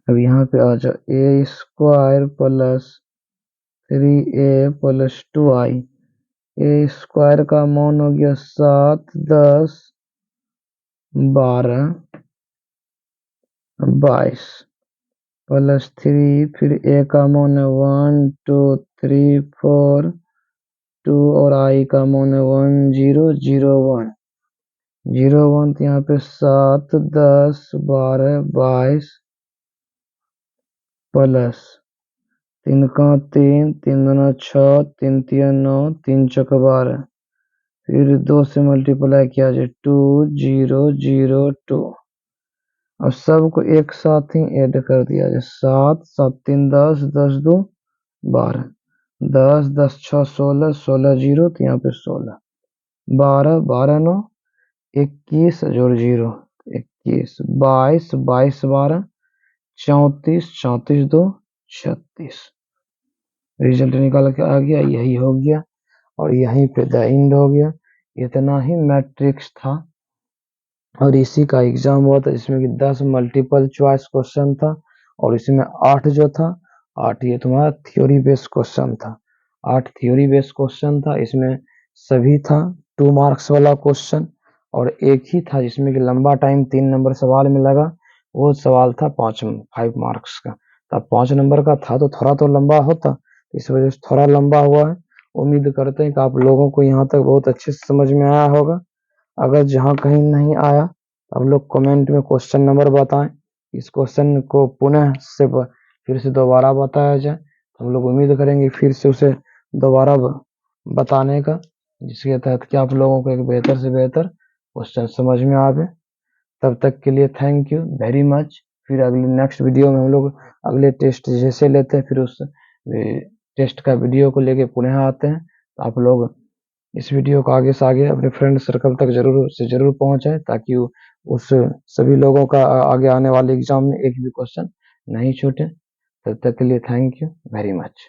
A: अब यहाँ पे आ जाओ A square plus 3a plus 2i, A square का मान हो गया 7 10 12 22 प्लस 3, फिर ए का मान है 1 2 3 4 2 और i का मान है 1 0 0 1 0 1, तो यहाँ पे 7 10 12 22 प्लस 3 का 3 3 दूना 6 3 तिया 9 3 चौक 12, फिर 2 से मल्टीप्लाई किया जाए 2 0 0 2, अब सबको एक साथ ही ऐड कर दिया जाए 7 7 3 10 10 2 12 10 10 6 16 16 0, तो यहाँ पे 16 12 12 9 21 जोड़ 0 21 22 22 12 34 34 2 36, रिजल्ट निकाल के आ गया, यही हो गया और यहीं पे द एंड हो गया। इतना ही मैट्रिक्स था और इसी का एग्जाम हुआ था, जिसमें कि 10 मल्टीपल चॉइस क्वेश्चन था और इसमें 8 जो था 8 ये तुम्हारा थ्योरी बेस्ड क्वेश्चन था। 8 थ्योरी बेस्ड क्वेश्चन था, इसमें सभी था 2 मार्क्स वाला क्वेश्चन और एक ही था जिसमें कि लंबा टाइम 3 नंबर सवाल में लगा, वो सवाल था 5 मार्क्स का। तब 5 नंबर का था तो थोड़ा तो लंबा होता, इस वजह से थोड़ा लंबा हुआ है। उम्मीद करते हैं कि आप लोगों को यहाँ तक बहुत अच्छे से समझ में आया होगा। अगर जहाँ कहीं नहीं आया तो हम लोग कमेंट में क्वेश्चन नंबर बताएं, इस क्वेश्चन को पुनः से फिर से दोबारा बताया जाए, हम लोग उम्मीद करेंगे फिर से उसे दोबारा बताने का, जिसके तहत कि आप लोगों को एक बेहतर से बेहतर क्वेश्चन समझ में आवे। तब तक के लिए थैंक यू वेरी मच। फिर अगले नेक्स्ट वीडियो में हम लोग अगले टेस्ट जैसे लेते हैं फिर उस टेस्ट का वीडियो को लेके पुनः आते हैं। तो आप लोग इस वीडियो को आगे से आगे अपने फ्रेंड सर्कल तक जरूर से जरूर पहुंचाएं, ताकि उस सभी लोगों का आगे आने वाले एग्जाम में एक भी क्वेश्चन नहीं छूटे। तब तक के लिए थैंक यू वेरी मच।